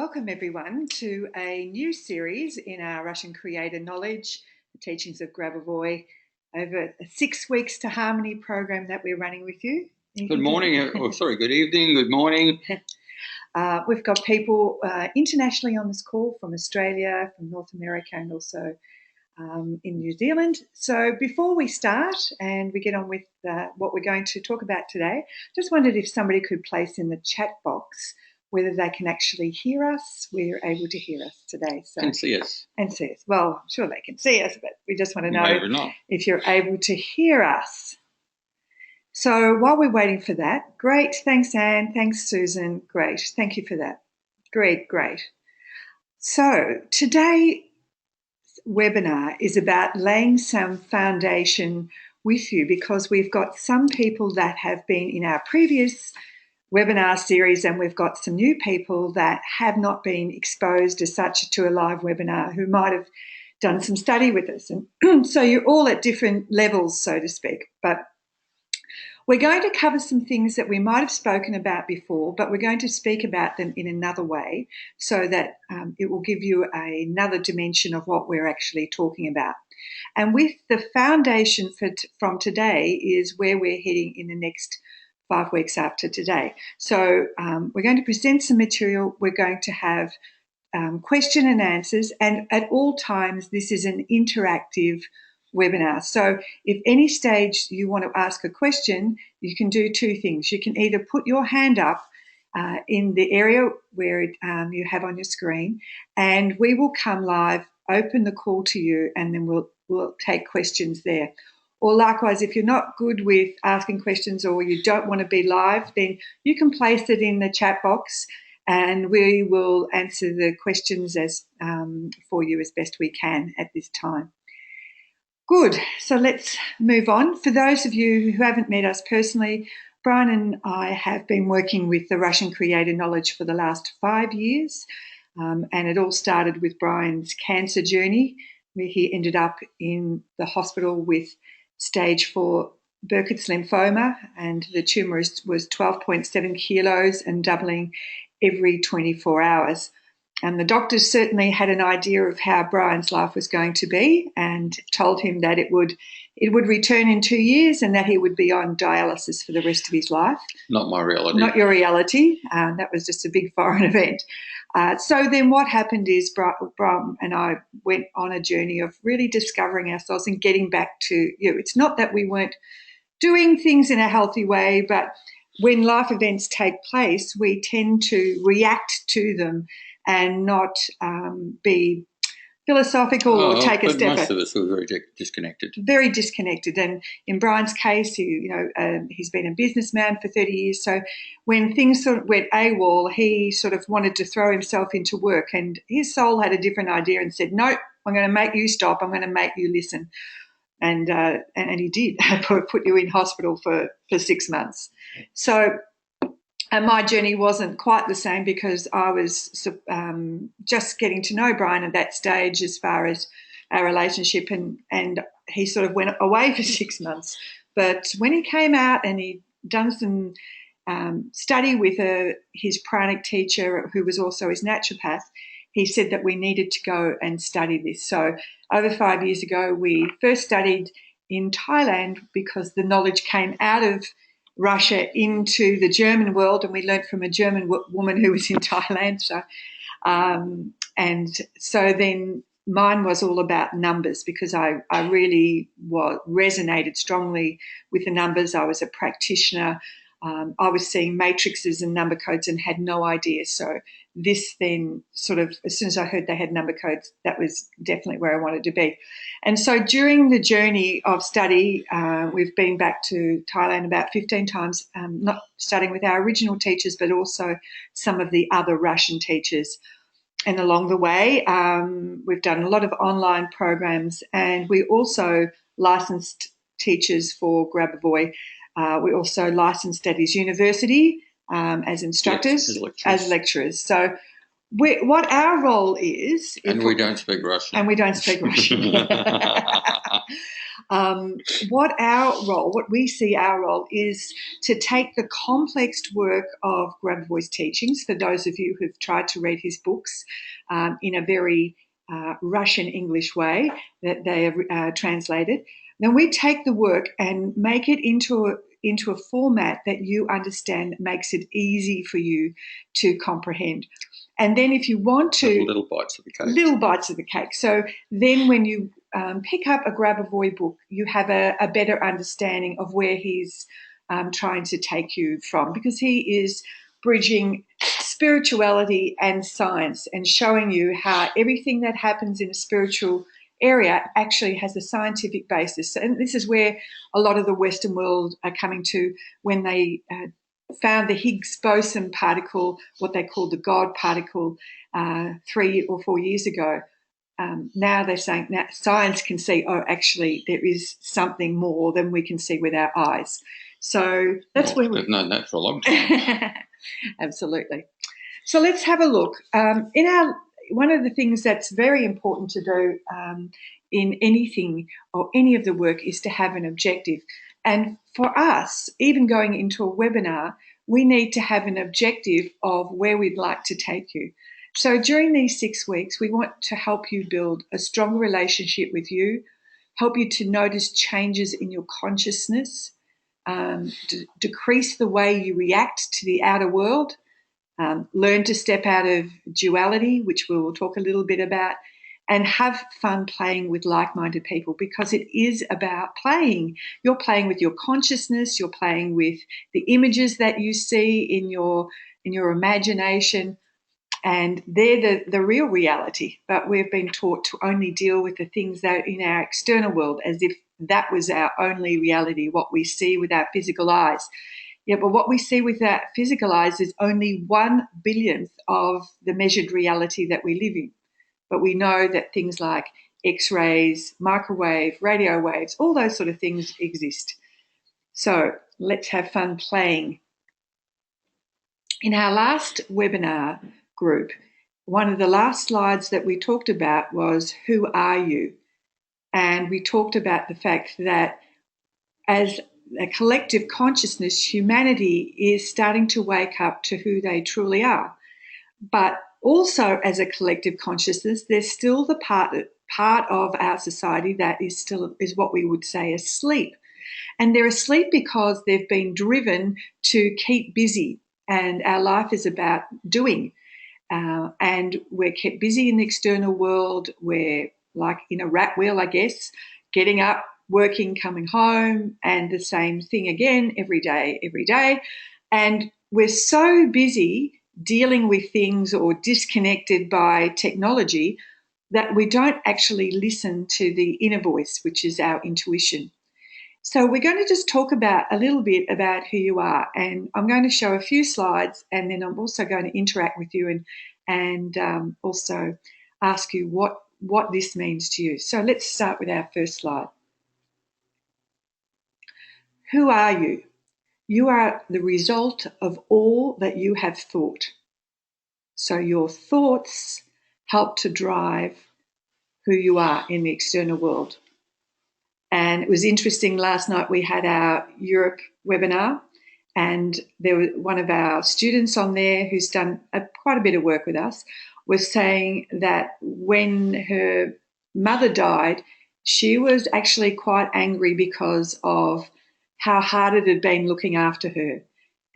Welcome everyone to a new series in our Russian creator knowledge, the teachings of Grabovoi, over a 6 weeks to harmony program that we're running with you. Good morning, good evening, good morning. We've got people internationally on this call from Australia, from North America and also in New Zealand. So before we start and we get on with what we're going to talk about today, just wondered if somebody could place in the chat box whether they can actually hear us. We're able to hear us today. So, and see us. And see us. Well, I'm sure they can see us, but we just want to know Maybe if you're able to hear us. So while we're waiting for that, great. Thanks, Anne. Thanks, Susan. Great. Thank you for that. Great. So today's webinar is about laying some foundation with you because we've got some people that have been in our previous webinar series and we've got some new people that have not been exposed as such to a live webinar who might have done some study with us. And so you're all at different levels, so to speak. But we're going to cover some things that we might have spoken about before, but we're going to speak about them in another way so that it will give you another dimension of what we're actually talking about. And with the foundation from today is where we're heading in the next 5 weeks after today. So we're going to present some material. We're going to have question and answers. And at all times, this is an interactive webinar. So if any stage you want to ask a question, you can do two things. You can either put your hand up in the area where you have on your screen, and we will come live, open the call to you, and then we'll take questions there. Or likewise, if you're not good with asking questions or you don't want to be live, then you can place it in the chat box and we will answer the questions for you as best we can at this time. Good. So let's move on. For those of you who haven't met us personally, Brian and I have been working with the Russian creator knowledge for the last 5 years. And it all started with Brian's cancer journey, where he ended up in the hospital with stage 4 Burkitt's lymphoma, and the tumour was 12.7 kilos and doubling every 24 hours. And the doctors certainly had an idea of how Brian's life was going to be and told him that it would return in 2 years and that he would be on dialysis for the rest of his life. Not my reality. Not your reality. That was just a big foreign event. So then what happened is Brian and I went on a journey of really discovering ourselves and getting back to It's not that we weren't doing things in a healthy way, but when life events take place, we tend to react to them and not be philosophical or take a step. Most of us were very disconnected. Very disconnected. And in Brian's case, he's been a businessman for 30 years. So when things sort of went AWOL, he sort of wanted to throw himself into work. And his soul had a different idea and said, no, I'm going to make you stop. I'm going to make you listen. And he did put you in hospital for 6 months. So and my journey wasn't quite the same because I was just getting to know Brian at that stage as far as our relationship, and he sort of went away for 6 months. But when he came out and he'd done some study with his pranic teacher, who was also his naturopath, he said that we needed to go and study this. So over 5 years ago, we first studied in Thailand because the knowledge came out of Russia into the German world, and we learnt from a German woman who was in Thailand. So, and so then mine was all about numbers because I really resonated strongly with the numbers. I was a practitioner. I was seeing matrices and number codes and had no idea. So this then sort of, as soon as I heard they had number codes, that was definitely where I wanted to be. And so during the journey of study, we've been back to Thailand about 15 times, not studying with our original teachers, but also some of the other Russian teachers. And along the way, we've done a lot of online programs, and we also licensed teachers for Grabovoi. We also licensed at his university as instructors, yes, as lecturers. So what our role is... And we don't speak Russian. And we don't speak Russian. What we see our role is to take the complex work of Grabovoi's teachings, for those of you who've tried to read his books in a very Russian English way that they have translated. Then we take the work and make it into a format that you understand, that makes it easy for you to comprehend. And then if you want to... Little bites of the cake. Little bites of the cake. So then when you pick up a Grabovoi book, you have a better understanding of where he's trying to take you from, because he is bridging spirituality and science and showing you how everything that happens in a spiritual area actually has a scientific basis. And this is where a lot of the Western world are coming to when they found the Higgs boson particle, what they call the God particle, 3 or 4 years ago. Now they're saying that science can see, oh, actually there is something more than we can see with our eyes. So that's where we've known that for a long time. Absolutely. So let's have a look. One of the things that's very important to do in anything or any of the work is to have an objective. And for us, even going into a webinar, we need to have an objective of where we'd like to take you. So during these 6 weeks, we want to help you build a stronger relationship with you, help you to notice changes in your consciousness, decrease the way you react to the outer world, learn to step out of duality, which we will talk a little bit about, and have fun playing with like-minded people, because it is about playing. You're playing with your consciousness, you're playing with the images that you see in your imagination, and they're the real reality. But we've been taught to only deal with the things that are in our external world as if that was our only reality, what we see with our physical eyes. Yeah, but what we see with our physical eyes is only 1/1000th of the measured reality that we live in. But we know that things like X-rays, microwave, radio waves, all those sort of things exist. So let's have fun playing. In our last webinar group, one of the last slides that we talked about was, who are you? And we talked about the fact that as a collective consciousness, humanity is starting to wake up to who they truly are. But also as a collective consciousness, there's still the part of our society that is what we would say asleep. And they're asleep because they've been driven to keep busy, and our life is about doing. And we're kept busy in the external world. We're like in a rat wheel, I guess, getting up, working, coming home, and the same thing again every day. And we're so busy dealing with things or disconnected by technology that we don't actually listen to the inner voice, which is our intuition. So we're going to just talk about a little bit about who you are, and I'm going to show a few slides, and then I'm also going to interact with you and also ask you what this means to you. So let's start with our first slide. Who are you? You are the result of all that you have thought. So your thoughts help to drive who you are in the external world. And it was interesting, last night we had our Europe webinar, and there was one of our students on there who's done quite a bit of work with us, was saying that when her mother died, she was actually quite angry because of how hard it had been looking after her.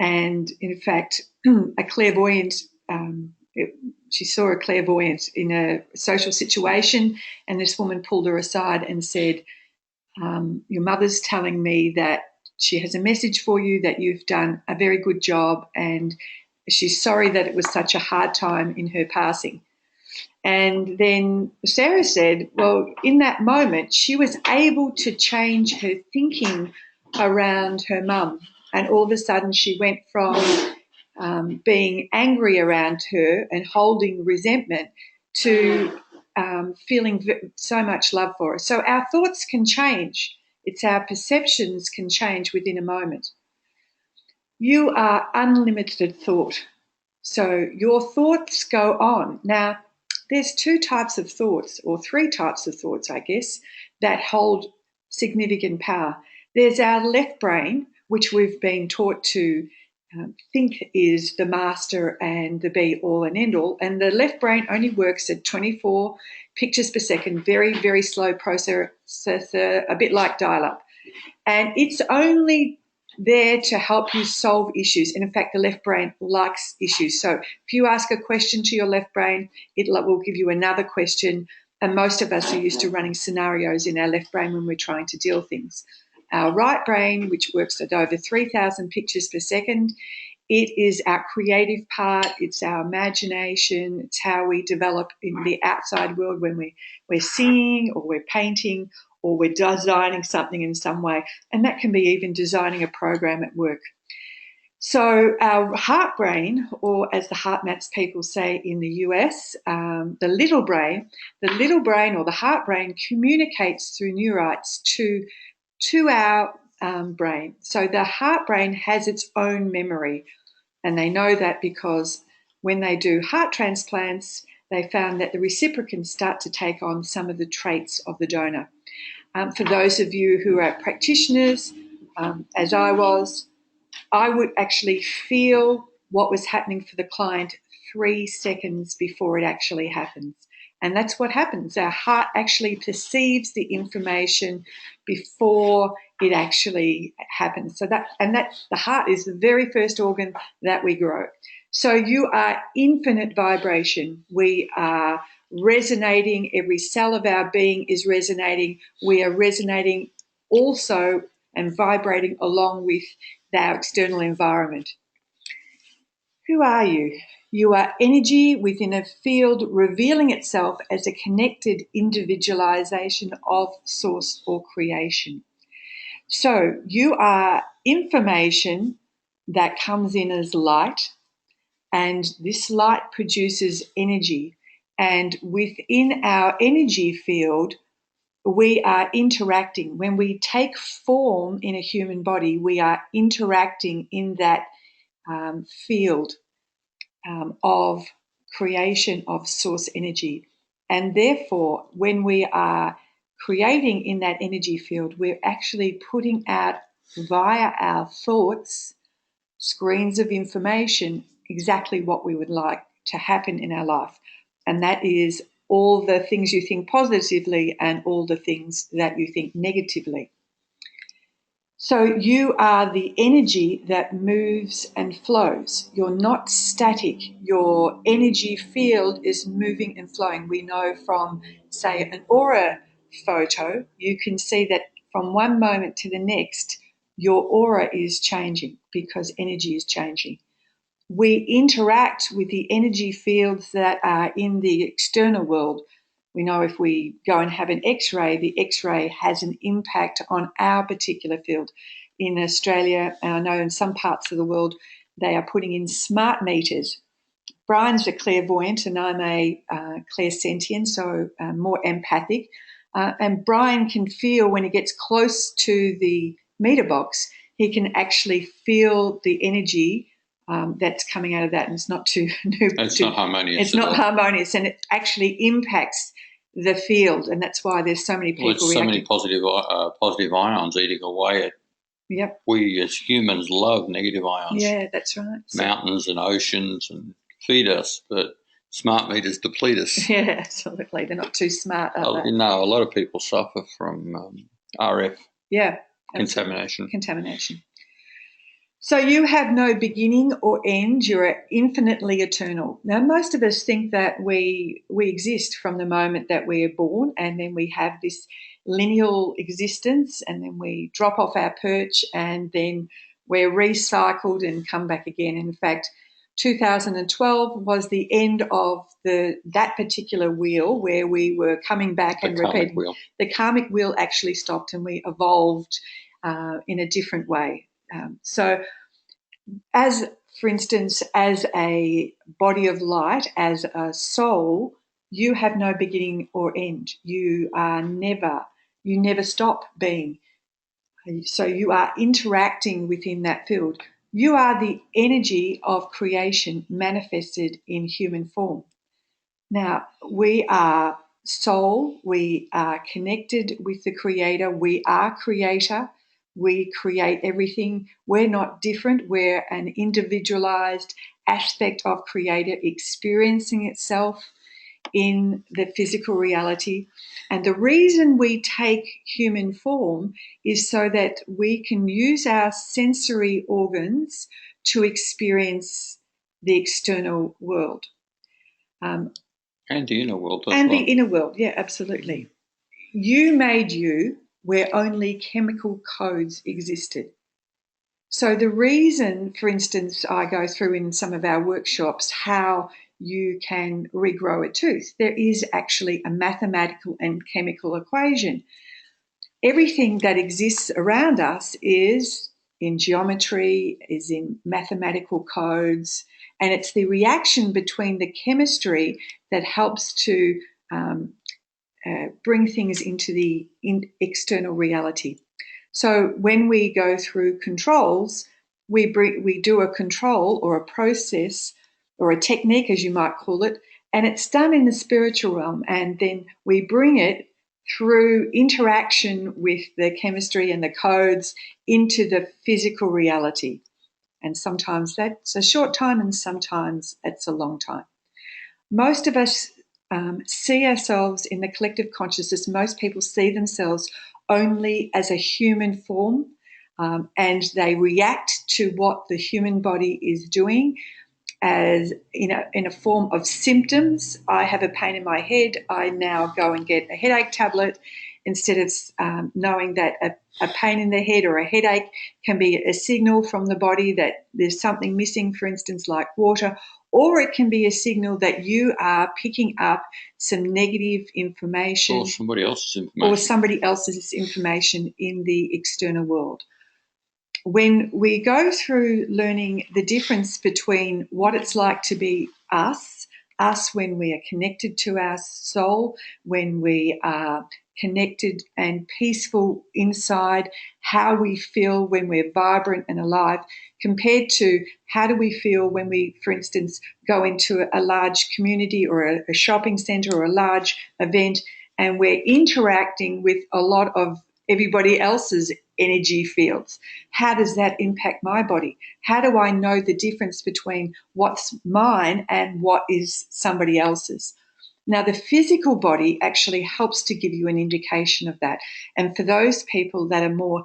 And in fact, a clairvoyant, she saw a clairvoyant in a social situation, and this woman pulled her aside and said, your mother's telling me that she has a message for you, that you've done a very good job, and she's sorry that it was such a hard time in her passing. And then Sarah said, well, in that moment, she was able to change her thinking around her mum. And all of a sudden she went from being angry around her and holding resentment to feeling so much love for her. So our thoughts can change. It's our perceptions can change within a moment. You are unlimited thought. So your thoughts go on. Now, there's 2 types of thoughts, or 3 types of thoughts, I guess, that hold significant power. There's our left brain, which we've been taught to think is the master and the be all and end all. And the left brain only works at 24 pictures per second, very, very slow processor, a bit like dial-up. And it's only there to help you solve issues. And in fact, the left brain likes issues. So if you ask a question to your left brain, it will give you another question. And most of us are used to running scenarios in our left brain when we're trying to deal things. Our right brain, which works at over 3,000 pictures per second, it is our creative part, it's our imagination, it's how we develop in the outside world when we're singing or we're painting or we're designing something in some way. And that can be even designing a program at work. So our heart brain, or as the heart maths people say in the US, the little brain or the heart brain communicates through neurites to our brain. So the heart brain has its own memory, and they know that because when they do heart transplants, they found that the reciprocants start to take on some of the traits of the donor. For those of you who are practitioners, as I was, I would actually feel what was happening for the client 3 seconds before it actually happens. And that's what happens. Our heart actually perceives the information before it actually happens. So that the heart is the very first organ that we grow. So you are infinite vibration. We are resonating. Every cell of our being is resonating. We are resonating also and vibrating along with our external environment. Who are you? You are energy within a field revealing itself as a connected individualization of source or creation. So you are information that comes in as light, and this light produces energy. And within our energy field, we are interacting. When we take form in a human body, we are interacting in that field of creation of source energy. And therefore, when we are creating in that energy field, we're actually putting out via our thoughts, screens of information, exactly what we would like to happen in our life. And that is all the things you think positively and all the things that you think negatively. So you are the energy that moves and flows. You're not static. Your energy field is moving and flowing. We know from, say, an aura photo, you can see that from one moment to the next, your aura is changing because energy is changing. We interact with the energy fields that are in the external world. We know if we go and have an X-ray, the X-ray has an impact on our particular field. In Australia, and I know in some parts of the world, they are putting in smart meters. Brian's a clairvoyant and I'm a clairsentient, so more empathic. And Brian can feel when he gets close to the meter box, he can actually feel the energy that's coming out of that, and it's not too. It's not harmonious. It's not harmonious, and it actually impacts the field, and that's why there's so many people. Well, it's so many positive ions eating away at. Yep. We as humans love negative ions. Yeah, that's right. Mountains and oceans and feed us, but smart meters deplete us. Yeah, absolutely. They're not too smart, are they? No, a lot of people suffer from RF. Yeah. Contamination. Contamination. So you have no beginning or end. You're infinitely eternal. Now, most of us think that we exist from the moment that we are born, and then we have this lineal existence, and then we drop off our perch, and then we're recycled and come back again. In fact, 2012 was the end of that particular wheel where we were coming back and repeating. The karmic wheel actually stopped, and we evolved in a different way. So as, for instance, as a body of light, as a soul, you have no beginning or end. You never stop being. So you are interacting within that field. You are the energy of creation manifested in human form. Now, we are soul. We are connected with the Creator. We are Creator. We create everything. We're not different. We're an individualized aspect of Creator experiencing itself in the physical reality. And the reason we take human form is so that we can use our sensory organs to experience the external world. And the inner world as and well. the inner world, yeah, absolutely. You made you where only chemical codes existed. So the reason, for instance, I go through in some of our workshops how you can regrow a tooth, there is actually a mathematical and chemical equation. Everything that exists around us is in geometry, is in mathematical codes, and it's the reaction between the chemistry that helps to bring things into the external reality. So when we go through controls, we do a control or a process or a technique, as you might call it, and it's done in the spiritual realm, and then we bring it through interaction with the chemistry and the codes into the physical reality. And sometimes that's a short time and sometimes it's a long time. Most of us see ourselves in the collective consciousness. Most people see themselves only as a human form, and they react to what the human body is doing as in a form of symptoms. I have a pain in my head. I now go and get a headache tablet instead of knowing that a pain in the head or a headache can be a signal from the body that there's something missing, for instance, like water, or it can be a signal that you are picking up some negative information or somebody else's information in the external world. When we go through learning the difference between what it's like to be us when we are connected to our soul, when we are connected and peaceful inside, how we feel when we're vibrant and alive, compared to how do we feel when we, for instance, go into a large community or a shopping centre or a large event and we're interacting with a lot of everybody else's energy fields. How does that impact my body? How do I know the difference between what's mine and what is somebody else's? Now, the physical body actually helps to give you an indication of that. And for those people that are more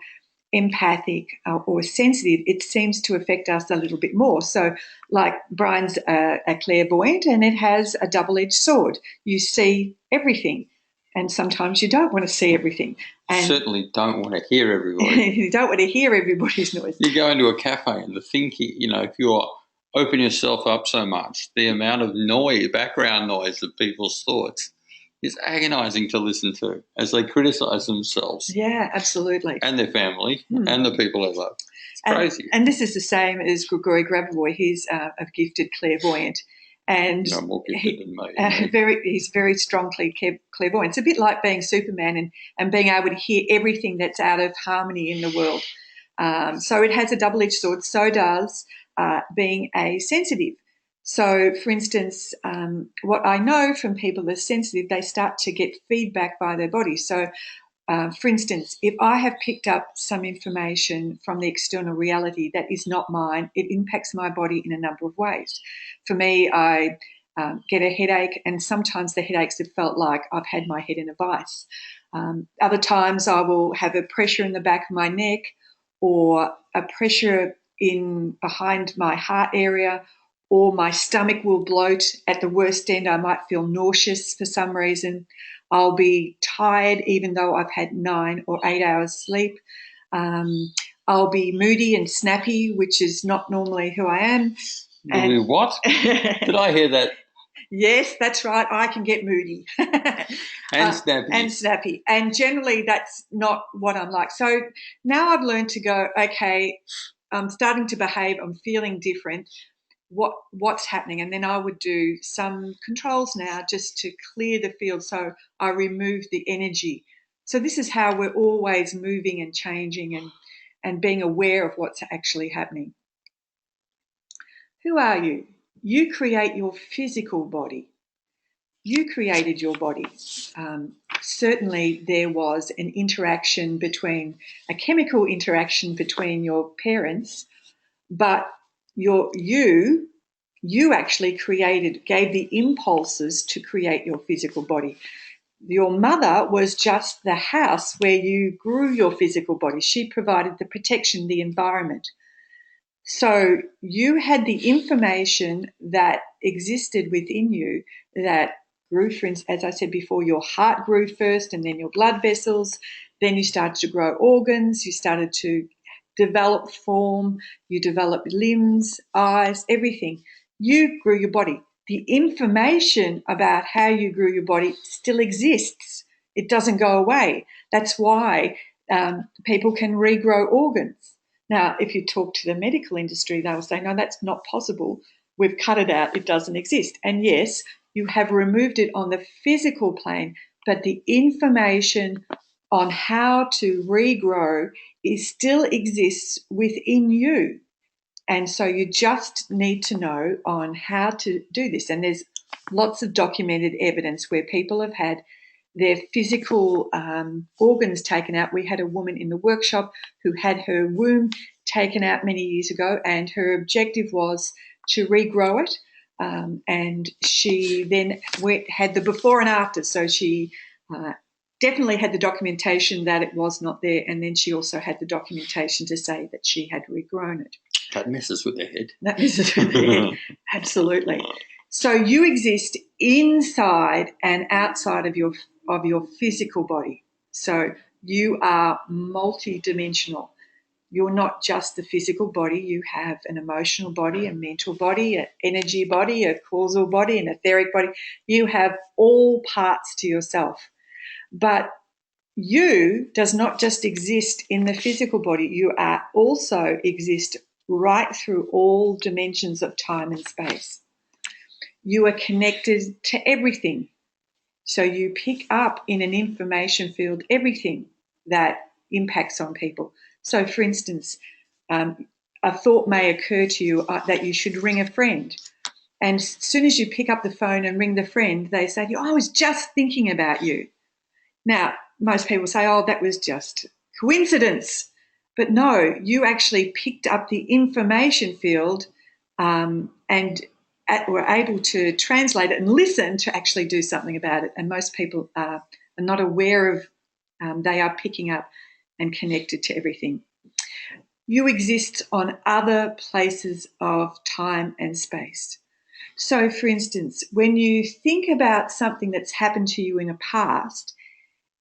empathic or sensitive, it seems to affect us a little bit more. So, like Brian's a clairvoyant, and it has a double-edged sword. You see everything, and sometimes you don't want to see everything. And certainly don't want to hear everybody. You don't want to hear everybody's noise. You go into a cafe and the thinking, if you open yourself up so much, the amount of noise, background noise of people's thoughts is agonizing to listen to as they criticize themselves. Yeah, absolutely. And their family and the people they love. It's crazy. And this is the same as Grigori Grabovoi. He's a gifted clairvoyant. And more gifted than me. He's very strongly clairvoyant. It's a bit like being Superman and being able to hear everything that's out of harmony in the world. So it has a double-edged sword. So does being a sensitive. So, for instance, what I know from people that are sensitive, they start to get feedback by their body. So, for instance, if I have picked up some information from the external reality that is not mine, it impacts my body in a number of ways. For me, I get a headache, and sometimes the headaches have felt like I've had my head in a vice. Other times I will have a pressure in the back of my neck or a pressure in behind my heart area, or my stomach will bloat. At the worst end, I might feel nauseous for some reason. I'll be tired even though I've had 9 or 8 hours sleep. I'll be moody and snappy, which is not normally who I am. And what? Did I hear that? Yes, that's right. I can get moody. And snappy. And snappy. And generally that's not what I'm like. So now I've learned to go, okay, I'm starting to behave. I'm feeling different. What's happening? And then I would do some controls now just to clear the field. So I remove the energy. So this is how we're always moving and changing and being aware of what's actually happening. Who are you? You create your physical body. you created your body. Certainly there was an interaction between, a chemical interaction between your parents, but you actually gave the impulses to create your physical body. Your mother was just the house where you grew your physical body. She provided the protection, the environment. So you had the information that existed within you that grew, for instance, as I said before, your heart grew first and then your blood vessels. Then you started to grow organs. You started to develop form. You developed limbs, eyes, everything. You grew your body. The information about how you grew your body still exists. It doesn't go away. That's why people can regrow organs. Now, if you talk to the medical industry, they'll say, no, that's not possible. We've cut it out. It doesn't exist. And yes, you have removed it on the physical plane, but the information on how to regrow still exists within you. And so you just need to know on how to do this. And there's lots of documented evidence where people have had their physical organs taken out. We had a woman in the workshop who had her womb taken out many years ago, and her objective was to regrow it. And she then had the before and after. So she definitely had the documentation that it was not there, and then she also had the documentation to say that she had regrown it. That messes with their head. That messes with their head, absolutely. So you exist inside and outside of your physical body. So you are multidimensional. You're not just the physical body. You have an emotional body, a mental body, an energy body, a causal body, an etheric body. You have all parts to yourself. But you does not just exist in the physical body. You are also exist right through all dimensions of time and space. You are connected to everything. So you pick up in an information field everything that impacts on people. So, for instance, a thought may occur to you that you should ring a friend. And as soon as you pick up the phone and ring the friend, they say to you, oh, I was just thinking about you. Now, most people say, oh, that was just coincidence. But no, you actually picked up the information field and were able to translate it and listen to actually do something about it. And most people are not aware of they are picking up and connected to everything. You exist on other places of time and space. So, for instance, when you think about something that's happened to you in a past,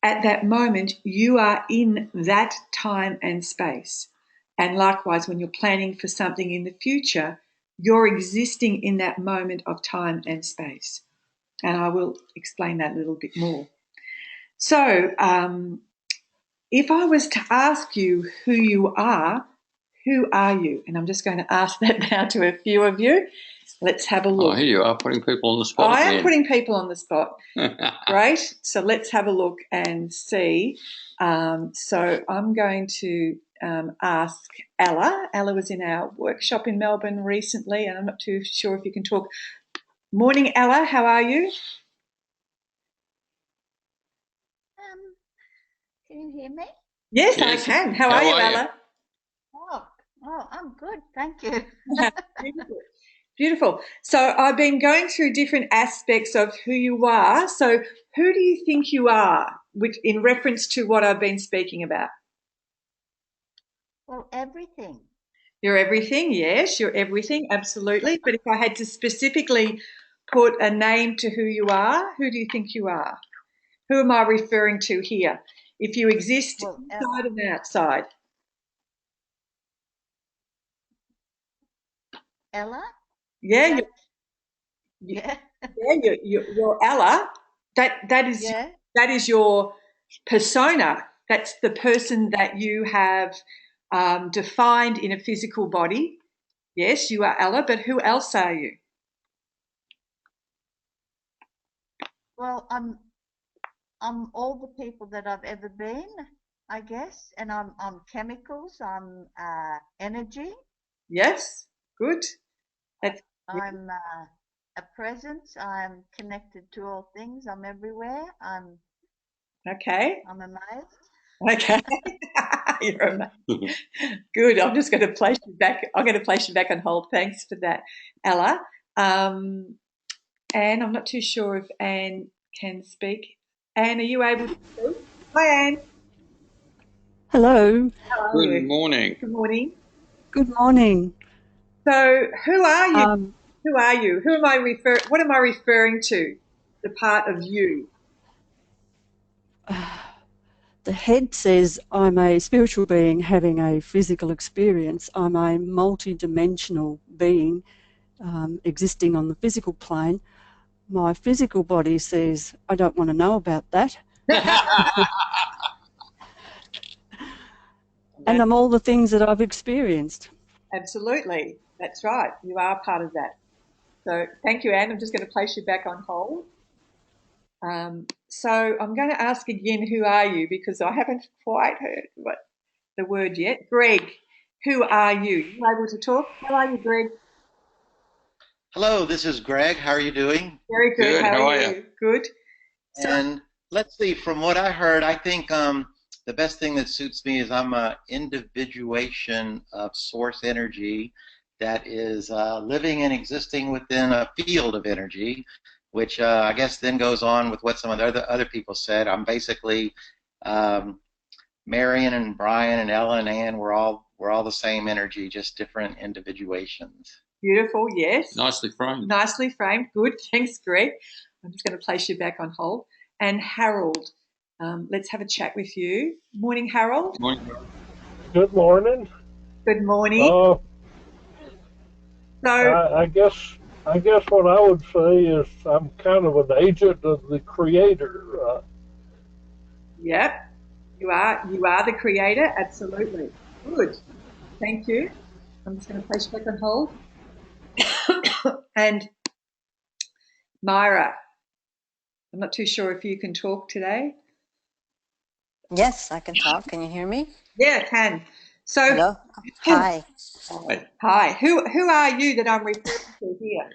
at that moment, you are in that time and space. And likewise, when you're planning for something in the future, you're existing in that moment of time and space. And I will explain that a little bit more. So, if I was to ask you who you are, who are you? And I'm just going to ask that now to a few of you. Let's have a look. Oh, here you are putting people on the spot. I am putting people on the spot. Great. So let's have a look and see. So I'm going to ask Ella. Ella was in our workshop in Melbourne recently, and I'm not too sure if you can talk. Morning, Ella. How are you? Can you hear me? Yes, I can. How are you, Ella? Oh, I'm good. Thank you. Beautiful. Beautiful. So I've been going through different aspects of who you are. So who do you think you are in reference to what I've been speaking about? Well, everything. You're everything. Yes, you're everything. Absolutely. But if I had to specifically put a name to who you are, who do you think you are? Who am I referring to here? If you exist inside and outside. Ella? Yeah. Yeah. You're Ella. That is your persona. That's the person that you have defined in a physical body. Yes, you are Ella, but who else are you? Well, I'm all the people that I've ever been, I guess, and I'm chemicals. I'm energy. Yes, good. I'm a presence. I'm connected to all things. I'm everywhere. Okay. I'm amazed. Okay. You're amazing. Good. I'm just going to place you back. I'm going to place you back on hold. Thanks for that, Ella. Anne, I'm not too sure if Anne can speak. Anne, are you able to speak? Hi, Anne. Hello. How are Good you? morning. Good morning. Good morning. So, who are you? Um, Who are you? Who am I What am I referring to? The part of you. the head says I'm a spiritual being having a physical experience. I'm a multi-dimensional being existing on the physical plane. My physical body says I don't want to know about that. And I'm all the things that I've experienced. Absolutely. That's right. You are part of that. So, thank you, Anne. I'm just going to place you back on hold. So I'm going to ask again, who are you? Because I haven't quite heard the word yet. Greg, who are you? You able to talk? How are you, Greg? Hello, this is Greg. How are you doing? Very good. Good. How How are are you? you? Good. So, And let's see, from what I heard, I think the best thing that suits me is I'm a individuation of source energy that is living and existing within a field of energy, which I guess then goes on with what some of the other people said. I'm basically um, Marion and Brian and Ella and Ann. We're all the same energy, just different individuations. beautiful. Yes. Nicely framed. Nicely framed. Good. Thanks, Greg. I'm just going to place you back on hold. And Harold, let's have a chat with you. Morning, Harold. Morning. Good morning. Good morning. Uh, So, I guess what I would say is I'm kind of an agent of the creator. yep, you are the creator. Absolutely. Good. Thank you. I'm just going to place you back on hold. And Myra, I'm not too sure if you can talk today. Yes, I can talk. Can you hear me? Yeah, can. So, Hello? Hi. hi. Who are you that I'm referring to here?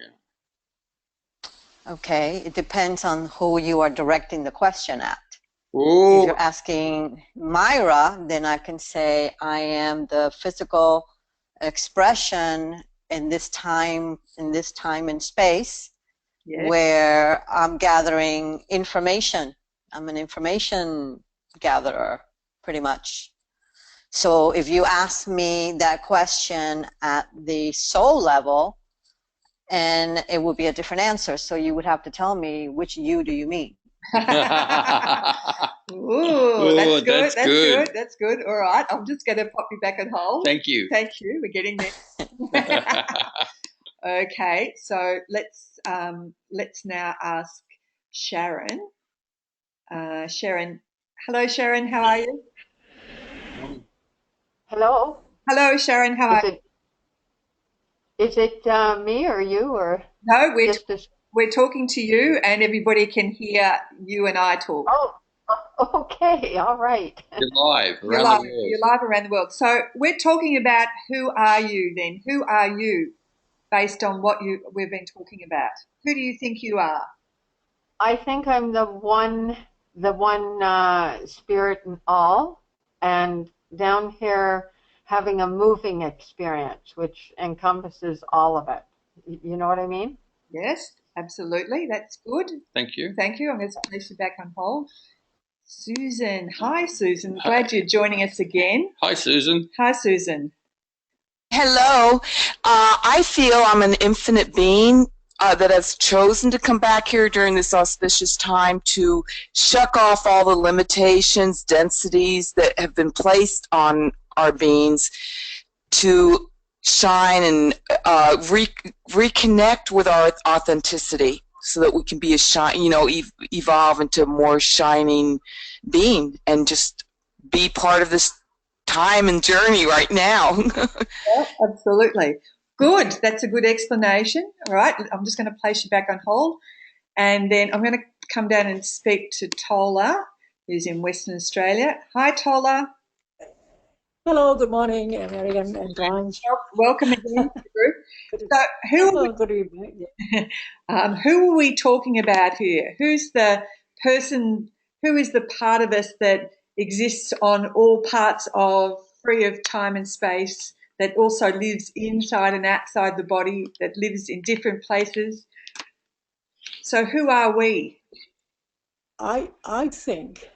Okay, it depends on who you are directing the question at. If Oh, you're asking Myra, then I can say I am the physical expression in this time and space Yes. where I'm gathering information. I'm an information gatherer, pretty much. So if you ask me that question at the soul level, and it would be a different answer. So you would have to tell me which you do you mean. Ooh, that's good. that's good. That's good. All right. I'm just going to pop you back on hold. Thank you. Thank you. We're getting there. Okay. So let's now ask Sharon. Sharon. Hello, Sharon. How are you? Hello. Hello, Sharon. How are you? Is it me or you or No, just this? we're talking to you, and everybody can hear you and I talk. Oh, okay. All right. You're live You're around live. the world. You're live around the world. So we're talking about who are you then? Who are you based on what we've been talking about? Who do you think you are? I think I'm the one spirit in all, and down here having a moving experience, which encompasses all of it. You know what I mean? Yes, absolutely. That's good. Thank you. Thank you. I'm going to place you back on hold. Susan. Hi, Susan. Glad you're joining us again. Hi, Susan. Hi, Susan. Hello. I feel I'm an infinite being that has chosen to come back here during this auspicious time to shuck off all the limitations, densities that have been placed on our beings to shine and reconnect with our authenticity so that we can be evolve into a more shining being and just be part of this time and journey right now. Yeah, absolutely. Good. That's a good explanation. All right. I'm just going to place you back on hold. And then I'm going to come down and speak to Tola, who's in Western Australia. Hi, Tola. Hello, good morning, Marion and Brian. Welcome again to the group. So Good evening. who are we talking about here? Who's the person, who is the part of us that exists on all parts of free of time and space, that also lives inside and outside the body, that lives in different places? So who are we? I think,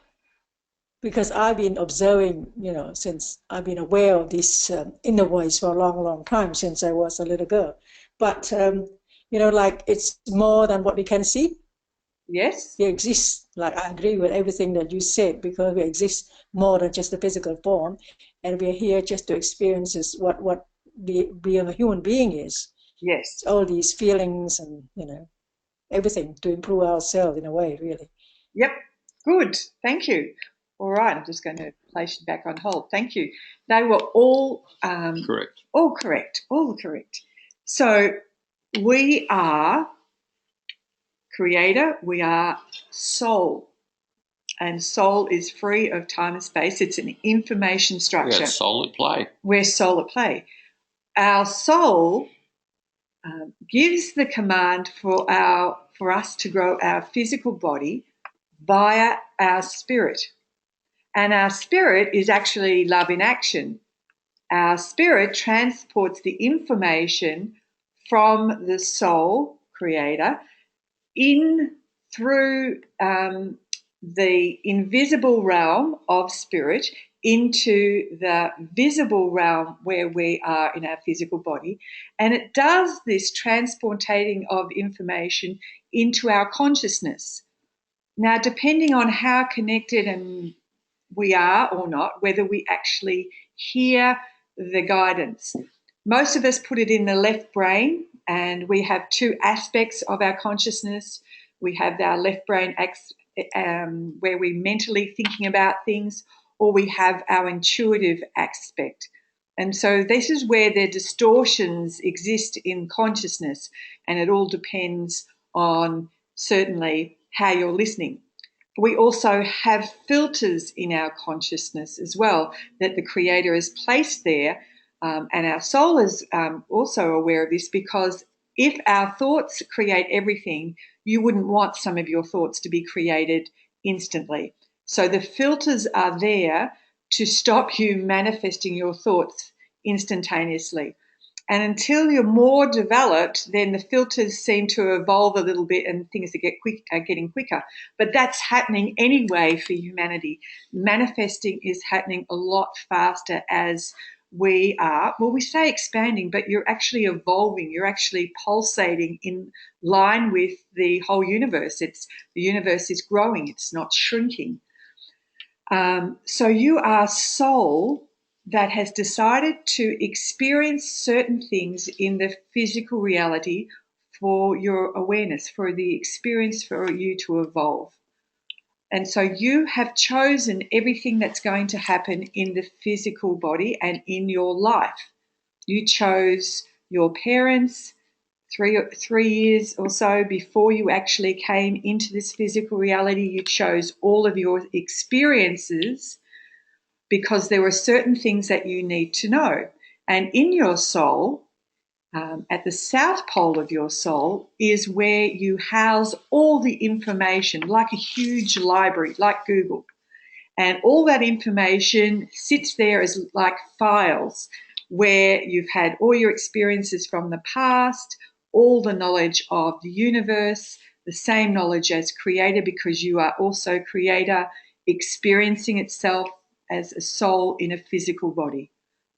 because I've been observing, since I've been aware of this inner voice for a long, long time, since I was a little girl. But, like it's more than what we can see. Yes. We exist, like I agree with everything that you said, because we exist more than just the physical form. And we're here just to experience what being a human being is. Yes. All these feelings and, everything to improve ourselves in a way, really. Yep. Good. Thank you. All right. I'm just going to place you back on hold. Thank you. They were all correct. All correct. All correct. So we are creator. We are soul. And soul is free of time and space. It's an information structure. Yeah, soul at play. We're soul at play. Our soul gives the command for us to grow our physical body via our spirit. And our spirit is actually love in action. Our spirit transports the information from the soul creator in through the invisible realm of spirit into the visible realm where we are in our physical body. And it does this transportating of information into our consciousness. Now, depending on how connected and we are or not, whether we actually hear the guidance. Most of us put it in the left brain, and we have two aspects of our consciousness. We have our left brain where we're mentally thinking about things, or we have our intuitive aspect. And so this is where the distortions exist in consciousness, and it all depends on certainly how you're listening. We also have filters in our consciousness as well that the Creator has placed there, and our soul is also aware of this, because if our thoughts create everything, you wouldn't want some of your thoughts to be created instantly. So the filters are there to stop you manifesting your thoughts instantaneously. And until you're more developed, then the filters seem to evolve a little bit and things are getting quicker. But that's happening anyway for humanity. Manifesting is happening a lot faster as we are, well, we say expanding, but you're actually evolving. You're actually pulsating in line with the whole universe. The universe is growing. It's not shrinking. So you are soul that has decided to experience certain things in the physical reality for your awareness, for the experience for you to evolve. And so you have chosen everything that's going to happen in the physical body and in your life. You chose your parents 3 years or so before you actually came into this physical reality. You chose all of your experiences because there were certain things that you need to know. And in your soul, at the south pole of your soul, is where you house all the information, like a huge library, like Google. And all that information sits there as like files where you've had all your experiences from the past, all the knowledge of the universe, the same knowledge as creator, because you are also creator, experiencing itself as a soul in a physical body.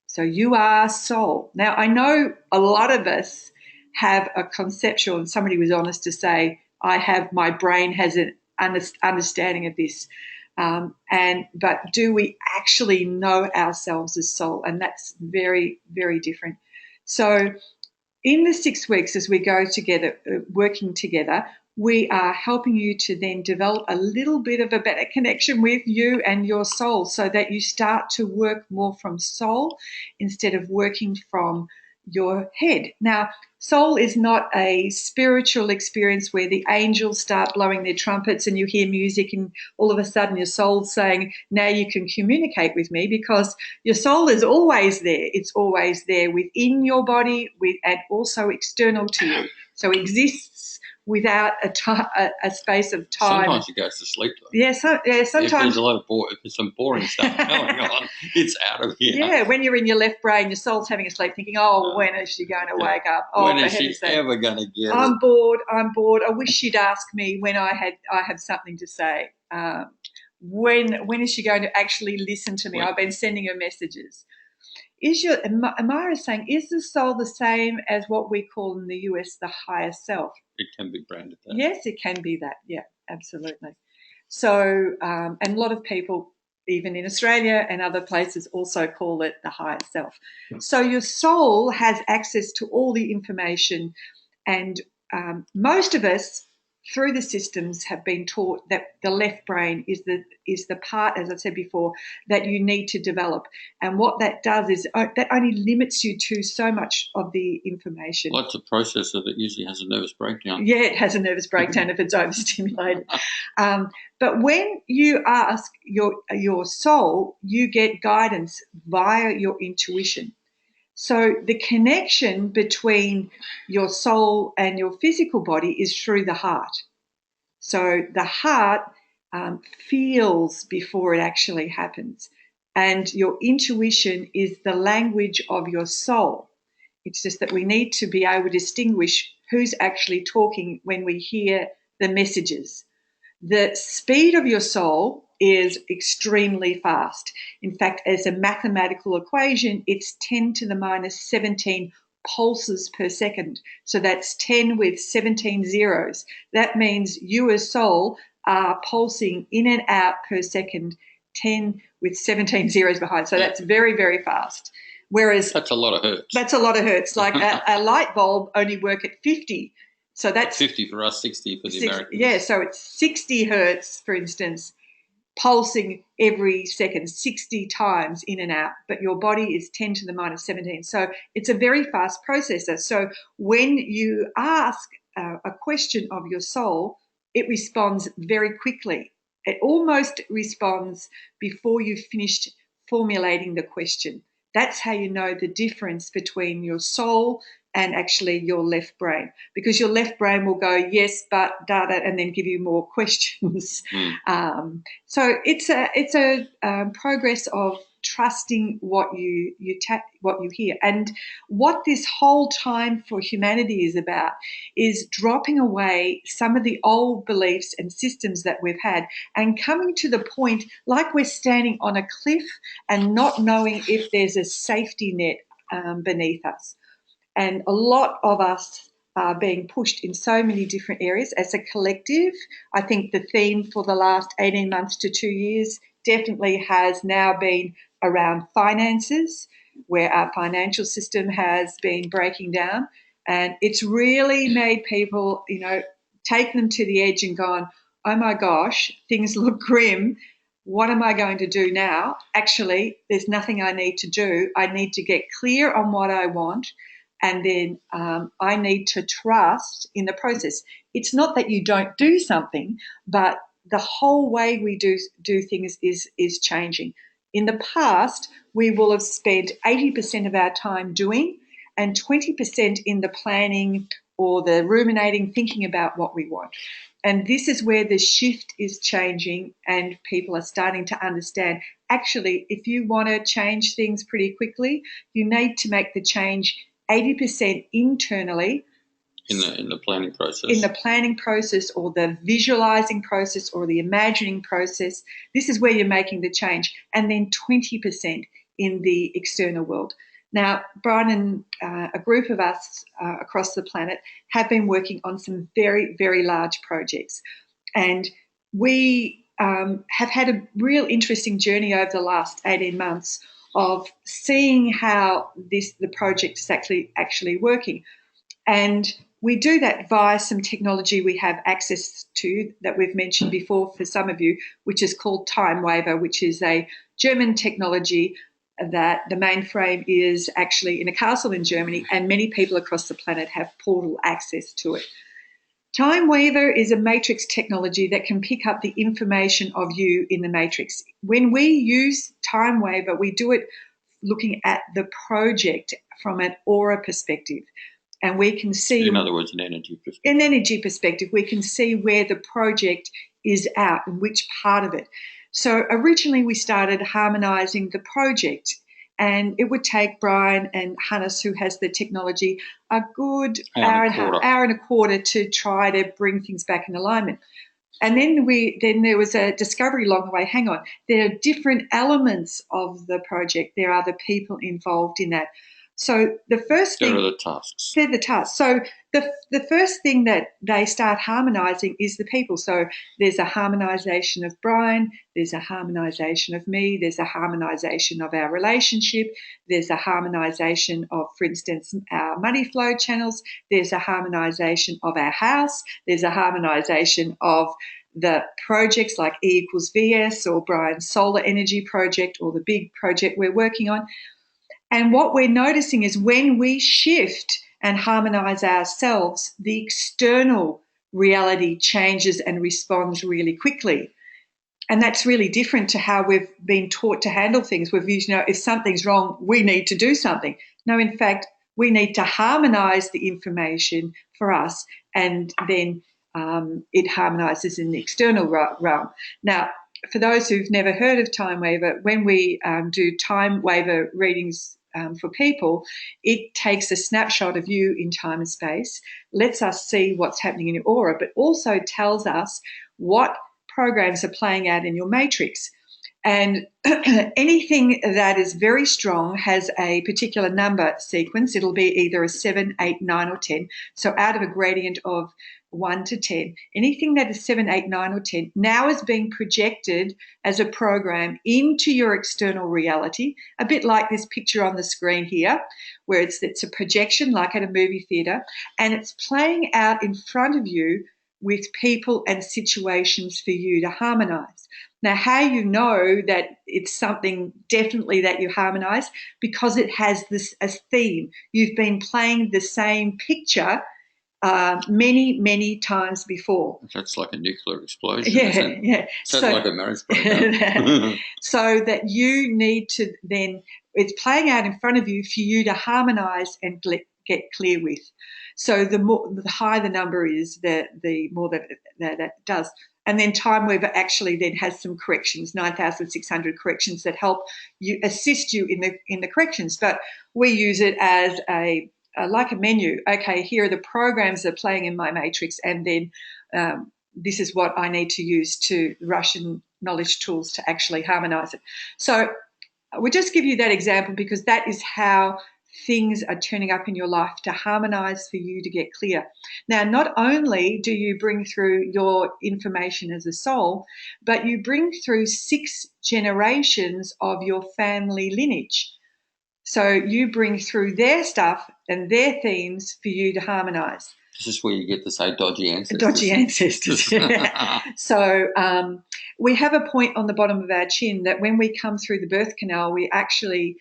So you are soul. Now, I know a lot of us have a conceptual, and somebody was honest to say, my brain has an understanding of this. But do we actually know ourselves as soul? And that's very, very different. So in the 6 weeks as we go together, working together, we are helping you to then develop a little bit of a better connection with you and your soul, so that you start to work more from soul instead of working from your head. Now, soul is not a spiritual experience where the angels start blowing their trumpets and you hear music and all of a sudden your soul's saying, now you can communicate with me, because your soul is always there. It's always there within your body and also external to you. So it exists without a space of time. Sometimes it goes to sleep, though. Yeah, sometimes. If there's a lot of if there's some boring stuff going on, it's out of here. Yeah, when you're in your left brain, your soul's having a sleep thinking, oh, when is she going to wake up? Oh, when is she ever going to get I'm bored. I wish she'd ask me when I have something to say. When is she going to actually listen to me? I've been sending her messages. Amara is saying, is the soul the same as what we call in the US the higher self? It can be branded that. Yes, it can be that. Yeah, absolutely. So, and a lot of people, even in Australia and other places, also call it the higher self. So your soul has access to all the information, and most of us, through the systems, have been taught that the left brain is the part, as I said before, that you need to develop. And what that does is that only limits you to so much of the information. Well, it's a processor that usually has a nervous breakdown. Yeah, it has a nervous breakdown if it's overstimulated. But when you ask your soul, you get guidance via your intuition. So the connection between your soul and your physical body is through the heart. So the heart feels before it actually happens. And your intuition is the language of your soul. It's just that we need to be able to distinguish who's actually talking when we hear the messages. The speed of your soul is extremely fast. In fact, as a mathematical equation, it's 10 to the minus 17 pulses per second. So that's 10 with 17 zeros. That means you as soul are pulsing in and out per second, 10 with 17 zeros behind. So that's very, very fast. Whereas that's a lot of hertz. That's a lot of hertz. Like a light bulb only work at 50. So that's 50 for us, 60 for the Americans. Yeah, so it's 60 hertz, for instance, pulsing every second, 60 times in and out, but your body is 10 to the minus 17. So it's a very fast processor. So when you ask a question of your soul, it responds very quickly. It almost responds before you've finished formulating the question. That's how you know the difference between your soul and actually your left brain, because your left brain will go, yes, but, da, da, and then give you more questions. So it's a progress of trusting what you hear. And what this whole time for humanity is about is dropping away some of the old beliefs and systems that we've had and coming to the point like we're standing on a cliff and not knowing if there's a safety net beneath us. And a lot of us are being pushed in so many different areas as a collective. I think the theme for the last 18 months to 2 years definitely has now been around finances, where our financial system has been breaking down. And it's really made people, take them to the edge and gone, oh my gosh, things look grim. What am I going to do now? Actually, there's nothing I need to do. I need to get clear on what I want. And then I need to trust in the process. It's not that you don't do something, but the whole way we do things is changing. In the past, we will have spent 80% of our time doing and 20% in the planning or the ruminating, thinking about what we want. And this is where the shift is changing and people are starting to understand, actually, if you want to change things pretty quickly, you need to make the change 80% internally in the planning process. In the planning process or the visualizing process or the imagining process. This is where you're making the change. And then 20% in the external world. Now, Brian and a group of us across the planet have been working on some very, very large projects. And we have had a real interesting journey over the last 18 months of seeing how the project is actually working. And we do that via some technology we have access to that we've mentioned before for some of you, which is called Time Waver, which is a German technology. that the mainframe is actually in a castle in Germany, and many people across the planet have portal access to it. Time Weaver is a matrix technology that can pick up the information of you in the matrix. When we use Time Weaver, we do it looking at the project from an aura perspective. And we can see, in other words, an energy perspective. An energy perspective, we can see where the project is at and which part of it. So originally we started harmonizing the project, and it would take Brian and Hannes, who has the technology, a good hour and a quarter to try to bring things back in alignment. And then there was a discovery along the way. Hang on, there are different elements of the project. There are the people involved in that. So the first thing, they're the tasks. They're the tasks. So the first thing that they start harmonizing is the people. So there's a harmonization of Brian, there's a harmonization of me, there's a harmonization of our relationship, there's a harmonization of, for instance, our money flow channels, there's a harmonization of our house, there's a harmonization of the projects like E=VS or Brian's solar energy project or the big project we're working on. And what we're noticing is when we shift and harmonize ourselves, the external reality changes and responds really quickly. And that's really different to how we've been taught to handle things. We've used, if something's wrong, we need to do something. No, in fact, we need to harmonize the information for us, and then it harmonizes in the external realm. Now, for those who've never heard of Time Weaver, when we do Time Weaver readings for people, it takes a snapshot of you in time and space, lets us see what's happening in your aura, but also tells us what programs are playing out in your matrix. And anything that is very strong has a particular number sequence. It'll be either a 7, 8, 9, or 10. So out of a gradient of 1 to 10, anything that is 7, 8, 9, or 10 now is being projected as a program into your external reality, a bit like this picture on the screen here, where it's a projection like at a movie theatre, and it's playing out in front of you with people and situations for you to harmonize. Now, how you know that it's something definitely that you harmonize, because it has this as theme. You've been playing the same picture many, many times before. That's like a nuclear explosion. Yeah. Sounds like a marriage breakup. So that you need to then, it's playing out in front of you for you to harmonize and get clear with. So the higher the number is, the more that does. And then Time Weaver actually then has some corrections, 9,600 corrections that help you, assist you in the corrections. But we use it as like a menu. Okay, here are the programs that are playing in my matrix, and then this is what I need to use to Russian knowledge tools to actually harmonize it. So we just give you that example because that is how things are turning up in your life to harmonize for you to get clear. Now, not only do you bring through your information as a soul, but you bring through 6 generations of your family lineage. So you bring through their stuff and their themes for you to harmonize. This is where you get to say dodgy ancestors. Dodgy ancestors. So we have a point on the bottom of our chin that when we come through the birth canal, we actually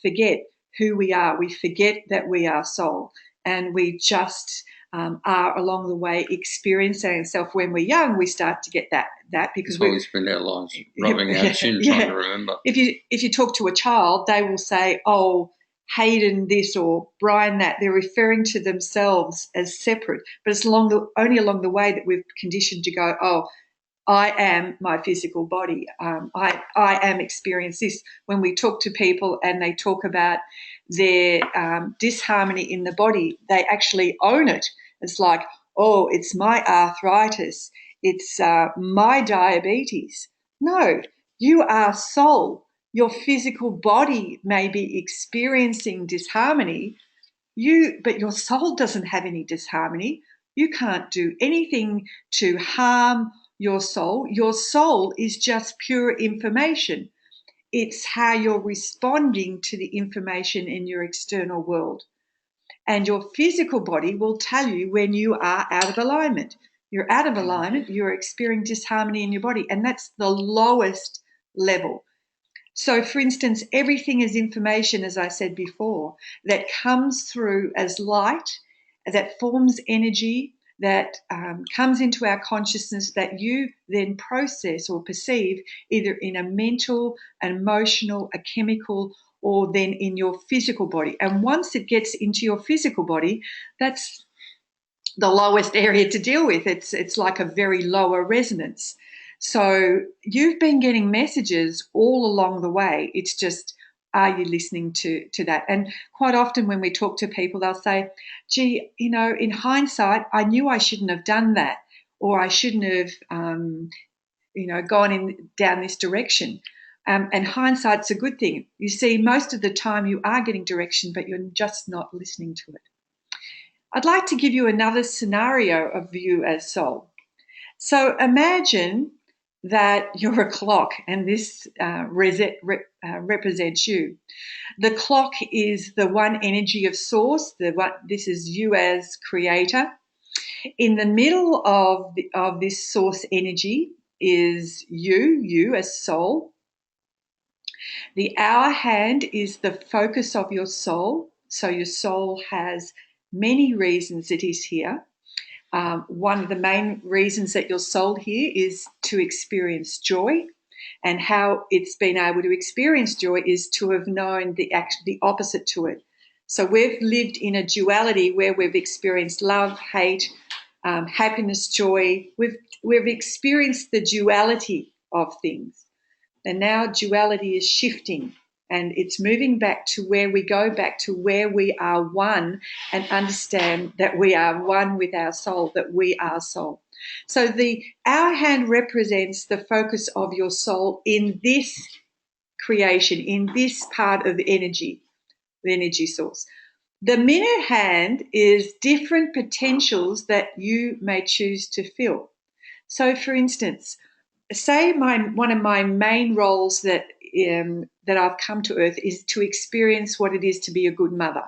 forget who we are. We forget that we are soul, and we just are along the way experiencing ourselves. When we're young, we start to get that because we spend our lives rubbing our chin trying to remember. If you talk to a child, they will say, "Oh, Hayden this or Brian that." They're referring to themselves as separate, but it's only along the way that we've conditioned to go, "Oh, I am my physical body. I am experiencing this." When we talk to people and they talk about their disharmony in the body, they actually own it. It's like, "Oh, it's my arthritis. It's my diabetes." No, you are soul. Your physical body may be experiencing disharmony, but your soul doesn't have any disharmony. You can't do anything to harm your soul. Your soul is just pure information. It's how you're responding to the information in your external world. And your physical body will tell you when you are out of alignment. You're out of alignment, you're experiencing disharmony in your body, and that's the lowest level. So, for instance, everything is information, as I said before, that comes through as light, that forms energy, that comes into our consciousness that you then process or perceive either in a mental, an emotional, a chemical, or then in your physical body. And once it gets into your physical body, that's the lowest area to deal with. It's like a very lower resonance. So you've been getting messages all along the way. It's just, are you listening to that? And quite often when we talk to people, they'll say, gee, in hindsight, I knew I shouldn't have done that, or I shouldn't have, gone down this direction. And hindsight's a good thing. You see, most of the time you are getting direction, but you're just not listening to it. I'd like to give you another scenario of you as soul. So imagine that you're a clock and this represents you. The clock is the one energy of source. This is you as creator. In the middle of this source energy is you as soul. The hour hand is the focus of your soul. So your soul has many reasons it is here. One of the main reasons that your soul here is to experience joy, and how it's been able to experience joy is to have known the opposite to it. So we've lived in a duality where we've experienced love, hate, happiness, joy. We've experienced the duality of things, and now duality is shifting. And it's moving back to where we go back to where we are one and understand that we are one with our soul, that we are soul. So our hand represents the focus of your soul in this creation, in this part of the energy source. The minute hand is different potentials that you may choose to fill. So, for instance, say one of my main roles that I've come to Earth is to experience what it is to be a good mother.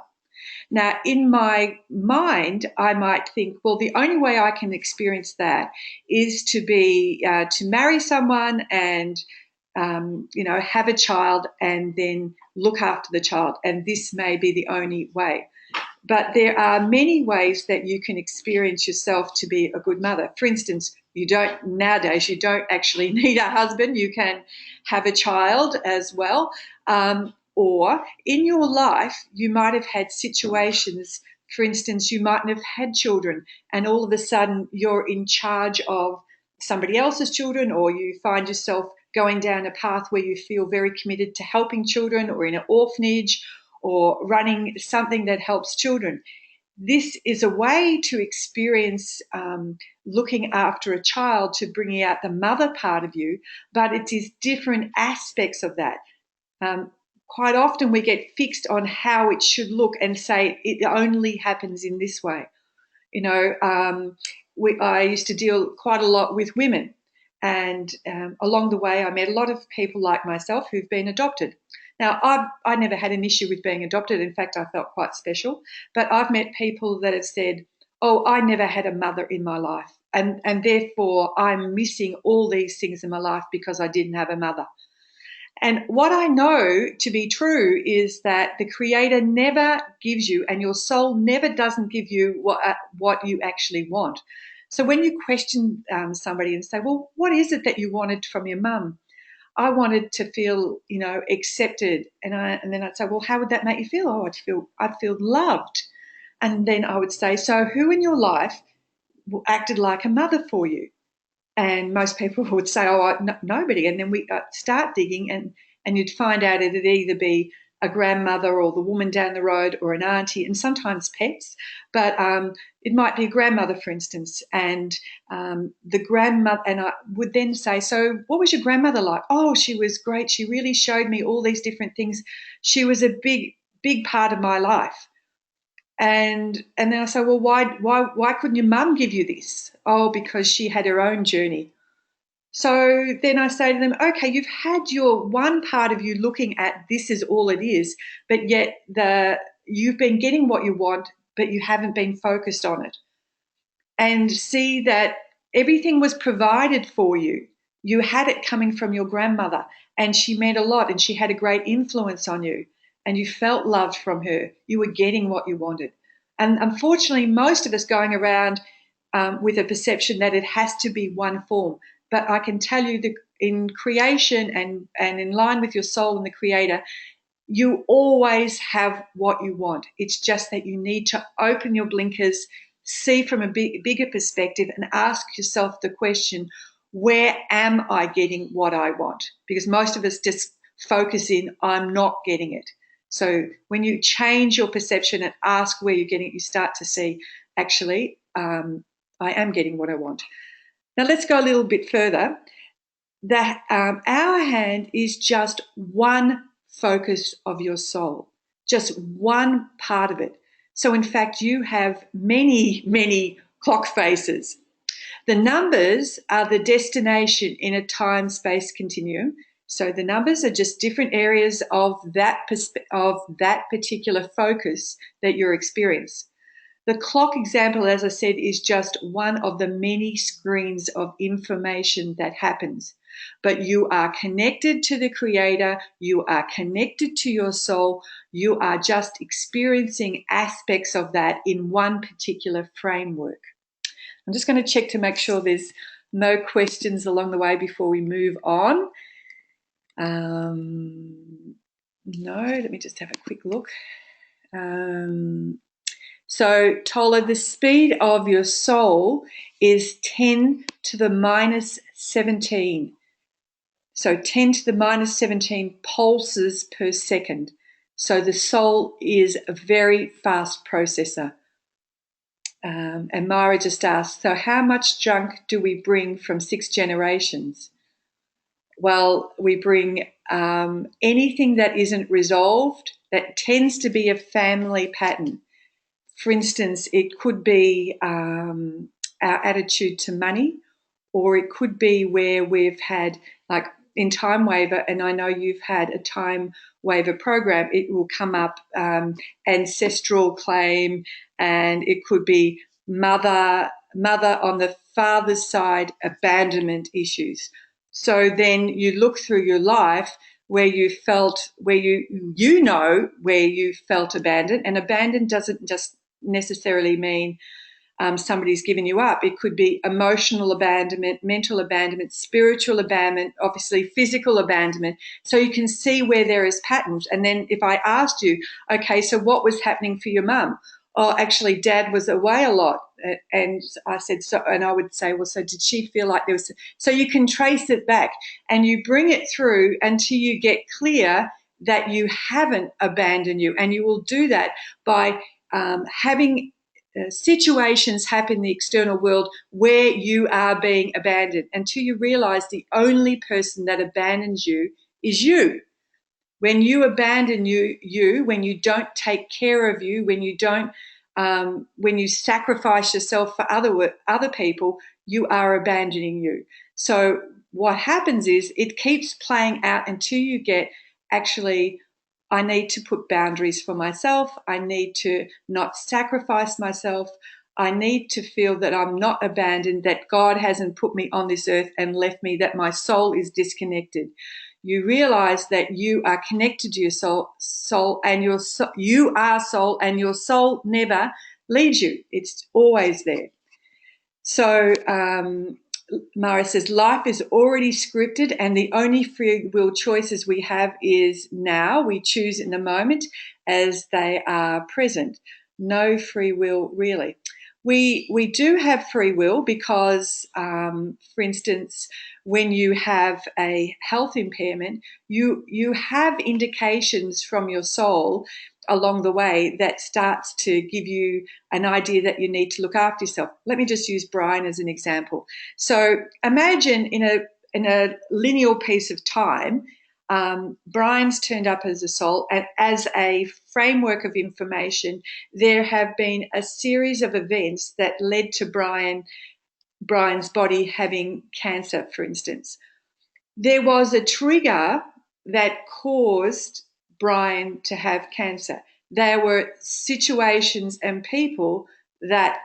Now, in my mind, I might think, well, the only way I can experience that is to marry someone and have a child and then look after the child, and this may be the only way. But there are many ways that you can experience yourself to be a good mother. For instance, nowadays you don't actually need a husband. You can have a child as well. Or in your life, you might have had situations, for instance, you mightn't have had children, and all of a sudden you're in charge of somebody else's children, or you find yourself going down a path where you feel very committed to helping children, or in an orphanage, or running something that helps children. This is a way to experience looking after a child, to bring out the mother part of you, but it is different aspects of that. Quite often we get fixed on how it should look and say it only happens in this way. I used to deal quite a lot with women, and along the way I met a lot of people like myself who've been adopted. Now, I never had an issue with being adopted. In fact, I felt quite special. But I've met people that have said, oh, I never had a mother in my life, and therefore I'm missing all these things in my life because I didn't have a mother. And what I know to be true is that the Creator never gives you, and your soul never doesn't give you what you actually want. So when you question somebody and say, well, what is it that you wanted from your mum? I wanted to feel, accepted. And then I'd say, well, how would that make you feel? Oh, I'd feel loved. And then I would say, so who in your life acted like a mother for you? And most people would say, oh, nobody. And then we start digging, and you'd find out it'd either be a grandmother or the woman down the road or an auntie, and sometimes pets. But it might be a grandmother, for instance, and the grandmother. And I would then say, so what was your grandmother like? Oh, she was great. She really showed me all these different things. She was a big part of my life. And then I say, well, why couldn't your mum give you this? Oh, because she had her own journey. So then I say to them, okay, you've had your one part of you looking at this is all it is, but yet you've been getting what you want, but you haven't been focused on it. And see that everything was provided for you. You had it coming from your grandmother, and she meant a lot and she had a great influence on you and you felt loved from her, you were getting what you wanted. And unfortunately, most of us going around with a perception that it has to be one form. But I can tell you that in creation and in line with your soul and the Creator, you always have what you want. It's just that you need to open your blinkers, see from a bigger perspective, and ask yourself the question, where am I getting what I want? Because most of us just focus in, I'm not getting it. So when you change your perception and ask where you're getting it, you start to see, actually, I am getting what I want. Now let's go a little bit further. That our hand is just one focus of your soul, just one part of it. So in fact, you have many, many clock faces. The numbers are the destination in a time-space continuum. So the numbers are just different areas of that particular focus that you're experiencing. The clock example, as I said, is just one of the many screens of information that happens. But you are connected to the Creator, you are connected to your soul, you are just experiencing aspects of that in one particular framework. I'm just going to check to make sure there's no questions along the way before we move on. No, let me just have a quick look. So, Tola, the speed of your soul is 10 to the minus 17. So 10 to the minus 17 pulses per second. So the soul is a very fast processor. And Mara just asked, so how much junk do we bring from 6 generations? Well, we bring anything that isn't resolved. That tends to be a family pattern. For instance, it could be our attitude to money, or it could be where we've had, like in Time Waver, and I know you've had a Time Waver program, it will come up ancestral claim, and it could be mother on the father's side, abandonment issues. So then you look through your life where you felt, where you know where you felt abandoned, and abandoned doesn't just necessarily mean somebody's given you up. It could be emotional abandonment, mental abandonment, spiritual abandonment, obviously physical abandonment. So you can see where there is patterns. And then if I asked you, okay, so what was happening for your mum? Oh, actually, Dad was away a lot. And I said, so, and I would say, well, so did she feel like there was, so you can trace it back and you bring it through until you get clear that you haven't abandoned you. And you will do that by having situations happen in the external world where you are being abandoned until you realize the only person that abandons you is you. When you abandon you, when you don't take care of you, when you don't, when you sacrifice yourself for other people, you are abandoning you. So what happens is it keeps playing out until you get, actually, I need to put boundaries for myself. I need to not sacrifice myself. I need to feel that I'm not abandoned, that God hasn't put me on this earth and left me, that my soul is disconnected. You realize that you are connected to your soul, and you are soul, and your soul never leaves you. It's always there. So Mara says, life is already scripted, and the only free will choices we have is now. We choose in the moment as they are present. No free will, really. We do have free will because, for instance, when you have a health impairment, you have indications from your soul along the way that starts to give you an idea that you need to look after yourself. Let me just use Brian as an example. So imagine in a lineal piece of time, Brian's turned up as a soul, and as a framework of information, there have been a series of events that led to Brian's body having cancer, for instance. There was a trigger that caused Brian to have cancer. There were situations and people that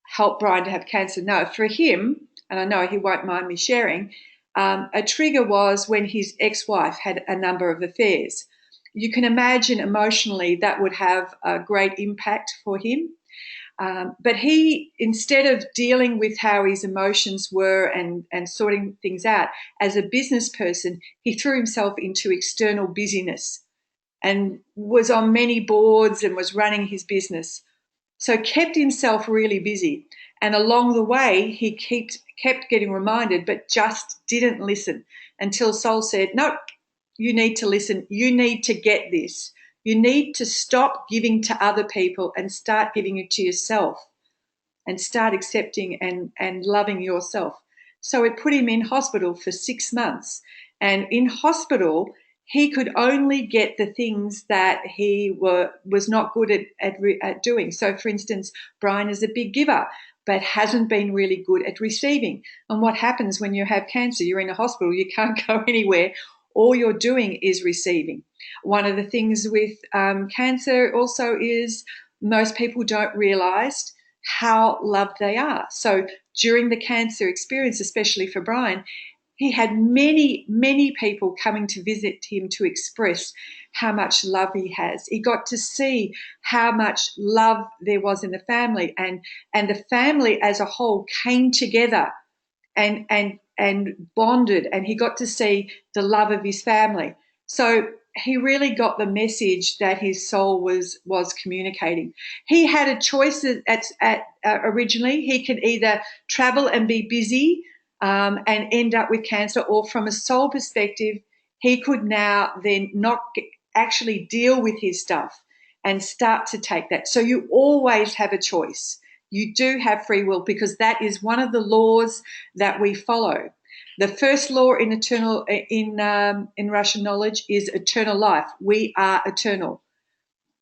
helped Brian to have cancer. No, for him, and I know he won't mind me sharing, A trigger was when his ex-wife had a number of affairs. You can imagine emotionally that would have a great impact for him. But he, instead of dealing with how his emotions were and sorting things out, as a business person, he threw himself into external busyness and was on many boards and was running his business. So kept himself really busy. And along the way, he kept getting reminded, but just didn't listen until Soul said, no, you need to listen. You need to get this. You need to stop giving to other people and start giving it to yourself and start accepting and loving yourself. So it put him in hospital for 6 months. And in hospital, he could only get the things that he was not good at doing. So, for instance, Brian is a big giver, but hasn't been really good at receiving. And what happens when you have cancer? You're in a hospital, you can't go anywhere. All you're doing is receiving. One of the things with cancer also is most people don't realise how loved they are. So during the cancer experience, especially for Brian, he had many, many people coming to visit him to express how much love he has. He got to see how much love there was in the family, and the family as a whole came together and bonded, and he got to see the love of his family. So he really got the message that his soul was communicating. He had a choice originally. He could either travel and be busy and end up with cancer, or from a soul perspective, he could now then not actually deal with his stuff and start to take that. So you always have a choice. You do have free will, because that is one of the laws that we follow. The first law in Russian knowledge is eternal life. We are eternal.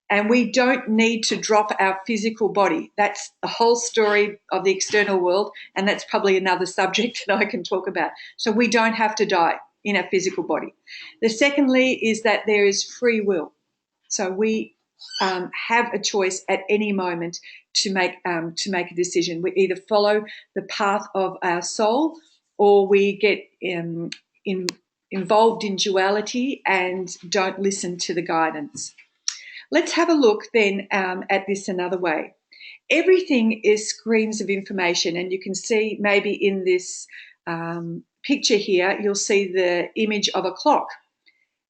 And we don't need to drop our physical body. That's the whole story of the external world, and that's probably another subject that I can talk about. So we don't have to die in our physical body. The secondly is that there is free will. So we have a choice at any moment to make a decision. We either follow the path of our soul, or we get involved in duality and don't listen to the guidance. Let's have a look then at this another way. Everything is screens of information, and you can see maybe in this picture here, you'll see the image of a clock.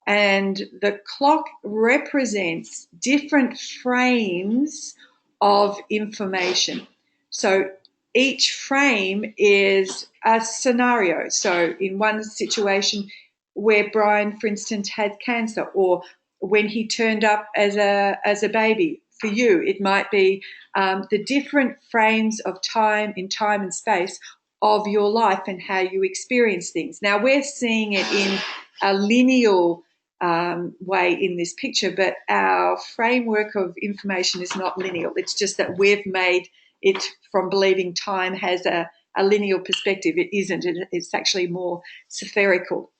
And the clock represents different frames of information. So each frame is a scenario. So in one situation where Brian, for instance, had cancer, or when he turned up as a baby, for you, it might be the different frames of time and space of your life and how you experience things. Now, we're seeing it in a lineal way in this picture, but our framework of information is not lineal. It's just that we've made it from believing time has a lineal perspective. It isn't. It's actually more spherical.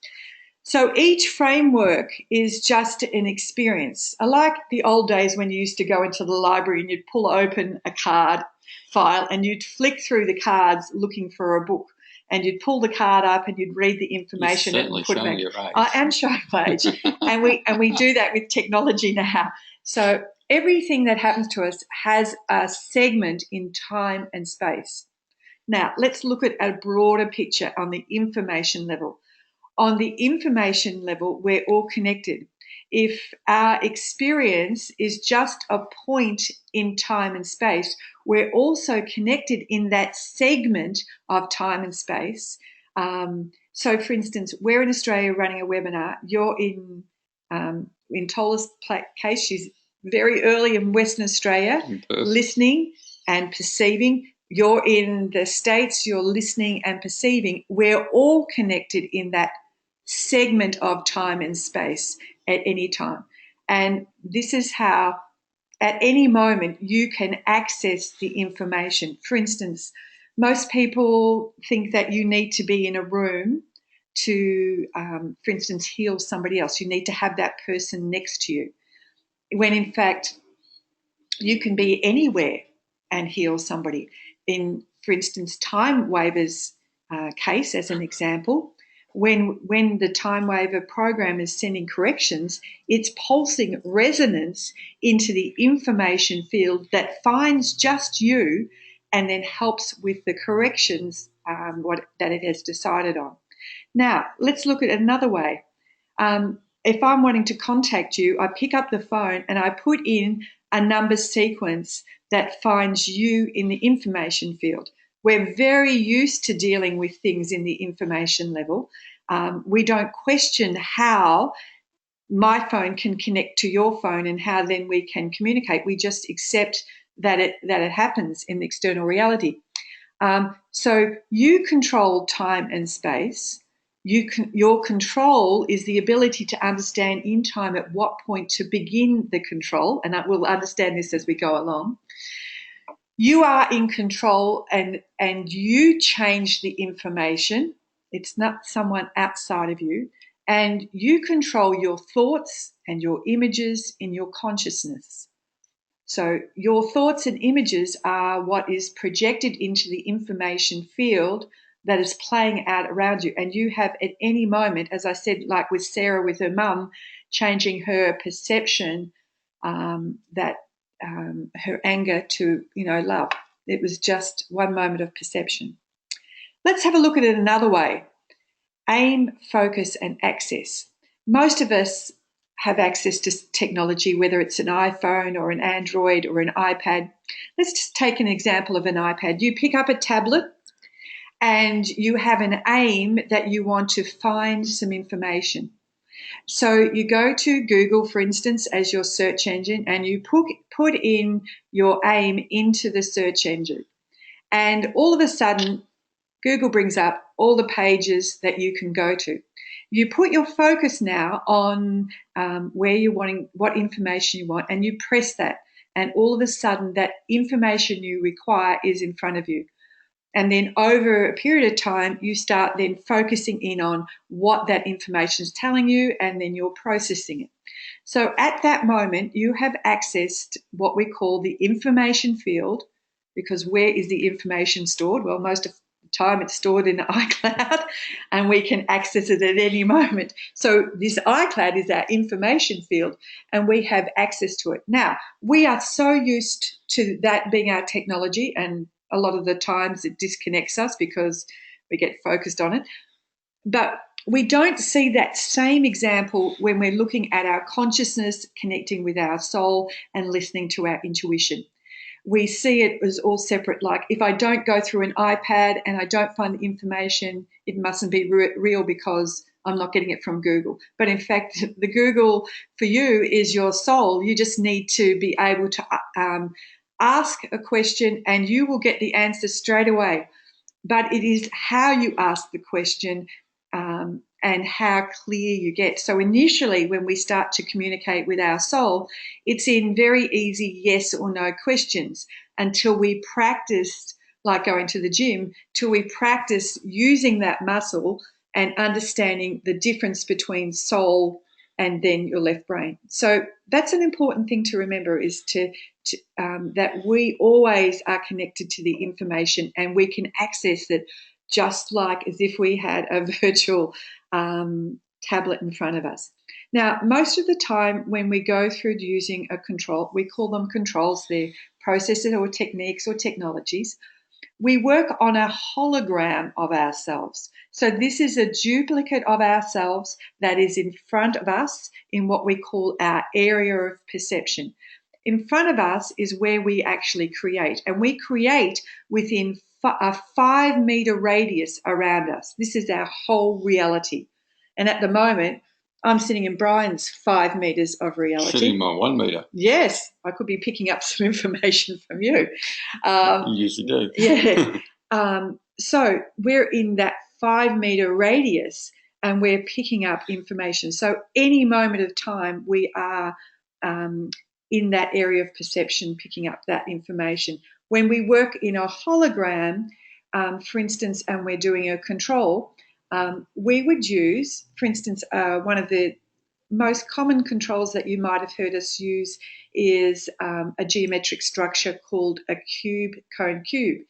So each framework is just an experience. I like the old days when you used to go into the library and you'd pull open a card file and you'd flick through the cards looking for a book. And you'd pull the card up and you'd read the information. You're certainly showing your age. I am showing my age. and we do that with technology now. So everything that happens to us has a segment in time and space. Now, let's look at a broader picture on the information level. On the information level, we're all connected. If our experience is just a point in time and space, we're also connected in that segment of time and space. So, for instance, we're in Australia running a webinar. You're in Tola's case, she's very early in Western Australia, listening and perceiving. You're in the States, you're listening and perceiving. We're all connected in that segment of time and space at any time. And this is how at any moment you can access the information. For instance, most people think that you need to be in a room to, for instance, heal somebody else. You need to have that person next to you, when in fact you can be anywhere and heal somebody. In, for instance, Time Waver's case, as an example, when the time waver program is sending corrections, it's pulsing resonance into the information field that finds just you and then helps with the corrections that it has decided on. Now, let's look at it another way. If I'm wanting to contact you, I pick up the phone and I put in a number sequence that finds you in the information field. We're very used to dealing with things in the information level. We don't question how my phone can connect to your phone and how then we can communicate. We just accept that it happens in the external reality. So you control time and space. Your control is the ability to understand in time at what point to begin the control, and we'll understand this as we go along. You are in control and you change the information. It's not someone outside of you. And you control your thoughts and your images in your consciousness. So your thoughts and images are what is projected into the information field that is playing out around you. And you have at any moment, as I said, like with Sarah with her mum, changing her perception her anger to, love. It was just one moment of perception. Let's have a look at it another way. Aim, focus, and access. Most of us have access to technology, whether it's an iPhone or an Android or an iPad. Let's just take an example of an iPad. You pick up a tablet and you have an aim that you want to find some information. So you go to Google, for instance, as your search engine, and you put in your aim into the search engine. And all of a sudden, Google brings up all the pages that you can go to. You put your focus now on where you're wanting, what information you want, and you press that. And all of a sudden, that information you require is in front of you. And then over a period of time, you start then focusing in on what that information is telling you, and then you're processing it. So at that moment, you have accessed what we call the information field, because where is the information stored? Well, most of the time it's stored in iCloud, and we can access it at any moment. So this iCloud is our information field, and we have access to it. Now, we are so used to that being our technology, and a lot of the times it disconnects us because we get focused on it. But we don't see that same example when we're looking at our consciousness, connecting with our soul and listening to our intuition. We see it as all separate. Like if I don't go through an iPad and I don't find the information, it mustn't be real because I'm not getting it from Google. But in fact, the Google for you is your soul. You just need to be able to ask a question and you will get the answer straight away. But it is how you ask the question and how clear you get. So initially, when we start to communicate with our soul, it's in very easy yes or no questions until we practice, like going to the gym, till we practice using that muscle and understanding the difference between soul and then your left brain. So that's an important thing to remember, is that we always are connected to the information and we can access it just like as if we had a virtual tablet in front of us. Now, most of the time when we go through using a control, we call them controls, they're processes or techniques or technologies. We work on a hologram of ourselves. So this is a duplicate of ourselves that is in front of us in what we call our area of perception. In front of us is where we actually create, and we create within a 5-meter radius around us. This is our whole reality. And at the moment, I'm sitting in Brian's 5 meters of reality. Sitting on 1 meter. Yes, I could be picking up some information from you. You usually do. Yeah. So we're in that 5-meter radius and we're picking up information. So any moment of time we are in that area of perception, picking up that information. When we work in a hologram, for instance, and we're doing a control, we would use, for instance, one of the most common controls that you might have heard us use is a geometric structure called a cube, cone cube.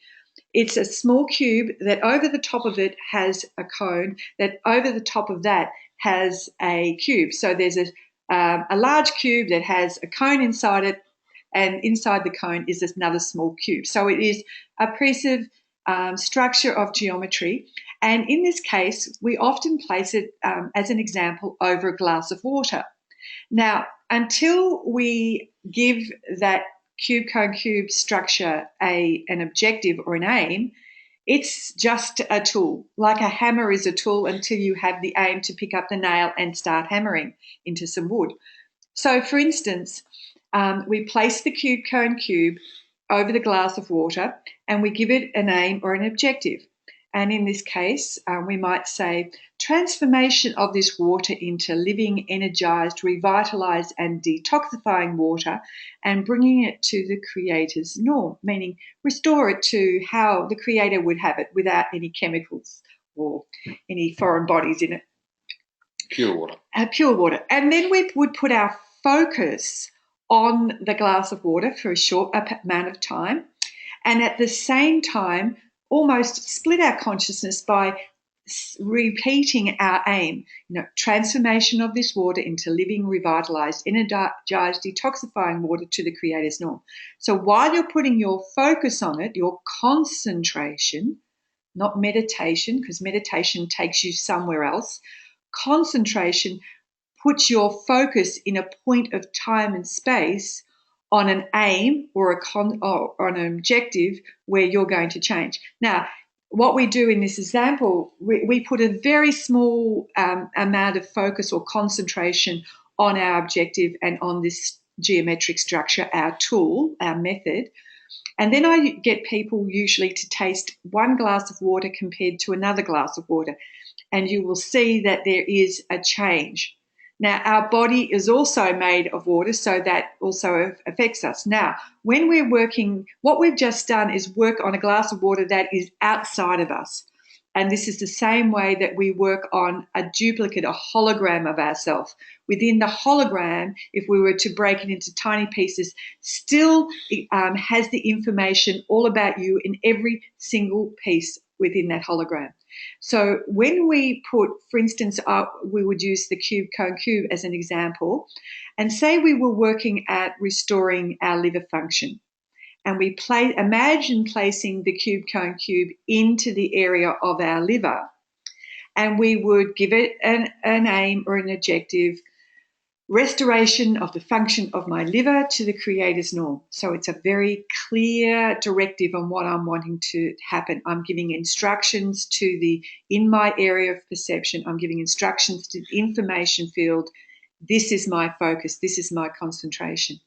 It's a small cube that over the top of it has a cone, that over the top of that has a cube. So there's a large cube that has a cone inside it, and inside the cone is another small cube. So it is a piece of structure of geometry. And in this case, we often place it, as an example, over a glass of water. Now, until we give that cube, cone, cube structure an objective or an aim, it's just a tool. Like a hammer is a tool until you have the aim to pick up the nail and start hammering into some wood. So, for instance, we place the cube, cone, cube over the glass of water, and we give it an aim or an objective. And in this case, we might say, transformation of this water into living, energized, revitalized, and detoxifying water, and bringing it to the creator's norm, meaning restore it to how the creator would have it without any chemicals or any foreign bodies in it. Pure water. Pure water. And then we would put our focus on the glass of water for a short amount of time, and at the same time almost split our consciousness by repeating our aim, transformation of this water into living, revitalized, energized, detoxifying water to the creator's norm. So while you're putting your focus on it, your concentration, not meditation, because meditation takes you somewhere else, concentration puts your focus in a point of time and space on an aim or an objective where you're going to change. Now, what we do in this example, we put a very small amount of focus or concentration on our objective and on this geometric structure, our tool, our method. And then I get people usually to taste one glass of water compared to another glass of water. And you will see that there is a change. Now, our body is also made of water, so that also affects us. Now, when we're working, what we've just done is work on a glass of water that is outside of us. And this is the same way that we work on a duplicate, a hologram of ourselves. Within the hologram, if we were to break it into tiny pieces, still has the information all about you in every single piece within that hologram. So when we put, for instance, we would use the cube, cone, cube as an example, and say we were working at restoring our liver function. And we imagine placing the cube, cone, cube into the area of our liver, and we would give it an aim or an objective, restoration of the function of my liver to the creator's norm. So it's a very clear directive on what I'm wanting to happen. I'm giving instructions in my area of perception, I'm giving instructions to the information field. This is my focus, this is my concentration.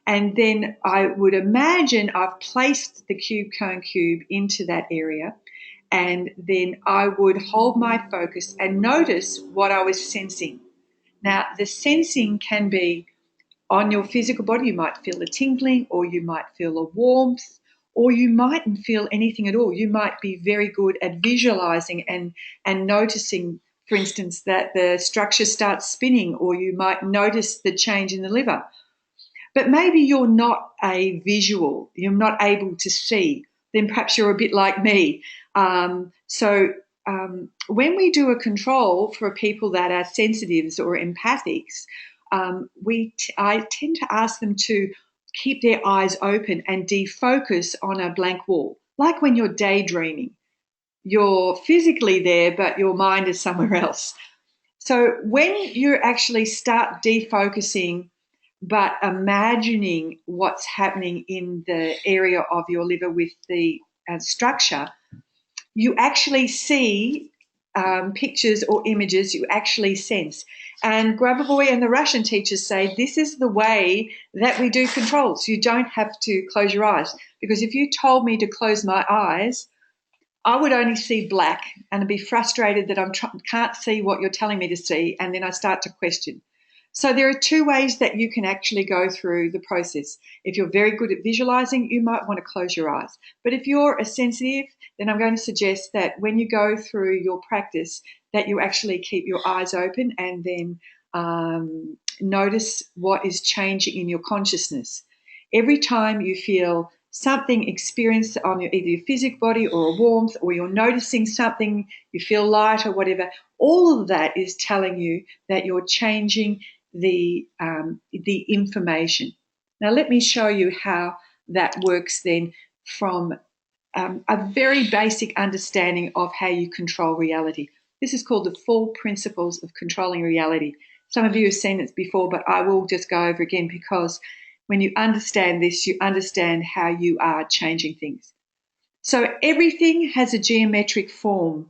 And then I would imagine I've placed the cube, cone, cube into that area, and then I would hold my focus and notice what I was sensing. Now, the sensing can be on your physical body. You might feel a tingling, or you might feel a warmth, or you mightn't feel anything at all. You might be very good at visualizing and noticing, for instance, that the structure starts spinning, or you might notice the change in the liver. But maybe you're not a visual, you're not able to see, then perhaps you're a bit like me. When we do a control for people that are sensitives or empathics, I tend to ask them to keep their eyes open and defocus on a blank wall, like when you're daydreaming. You're physically there, but your mind is somewhere else. So when you actually start defocusing but imagining what's happening in the area of your liver with the structure, you actually see pictures or images, you actually sense. And Grabovoi and the Russian teachers say this is the way that we do controls. You don't have to close your eyes, because if you told me to close my eyes, I would only see black and I'd be frustrated that I can't see what you're telling me to see, and then I start to question. So there are two ways that you can actually go through the process. If you're very good at visualizing, you might want to close your eyes. But if you're a sensitive, then I'm going to suggest that when you go through your practice, that you actually keep your eyes open and then notice what is changing in your consciousness. Every time you feel something experienced on either your physical body or a warmth, or you're noticing something, you feel light or whatever, all of that is telling you that you're changing the information. Now, let me show you how that works then from a very basic understanding of how you control reality. This is called the 4 principles of controlling reality. Some of you have seen it before, but I will just go over again, because when you understand this, you understand how you are changing things. So everything has a geometric form.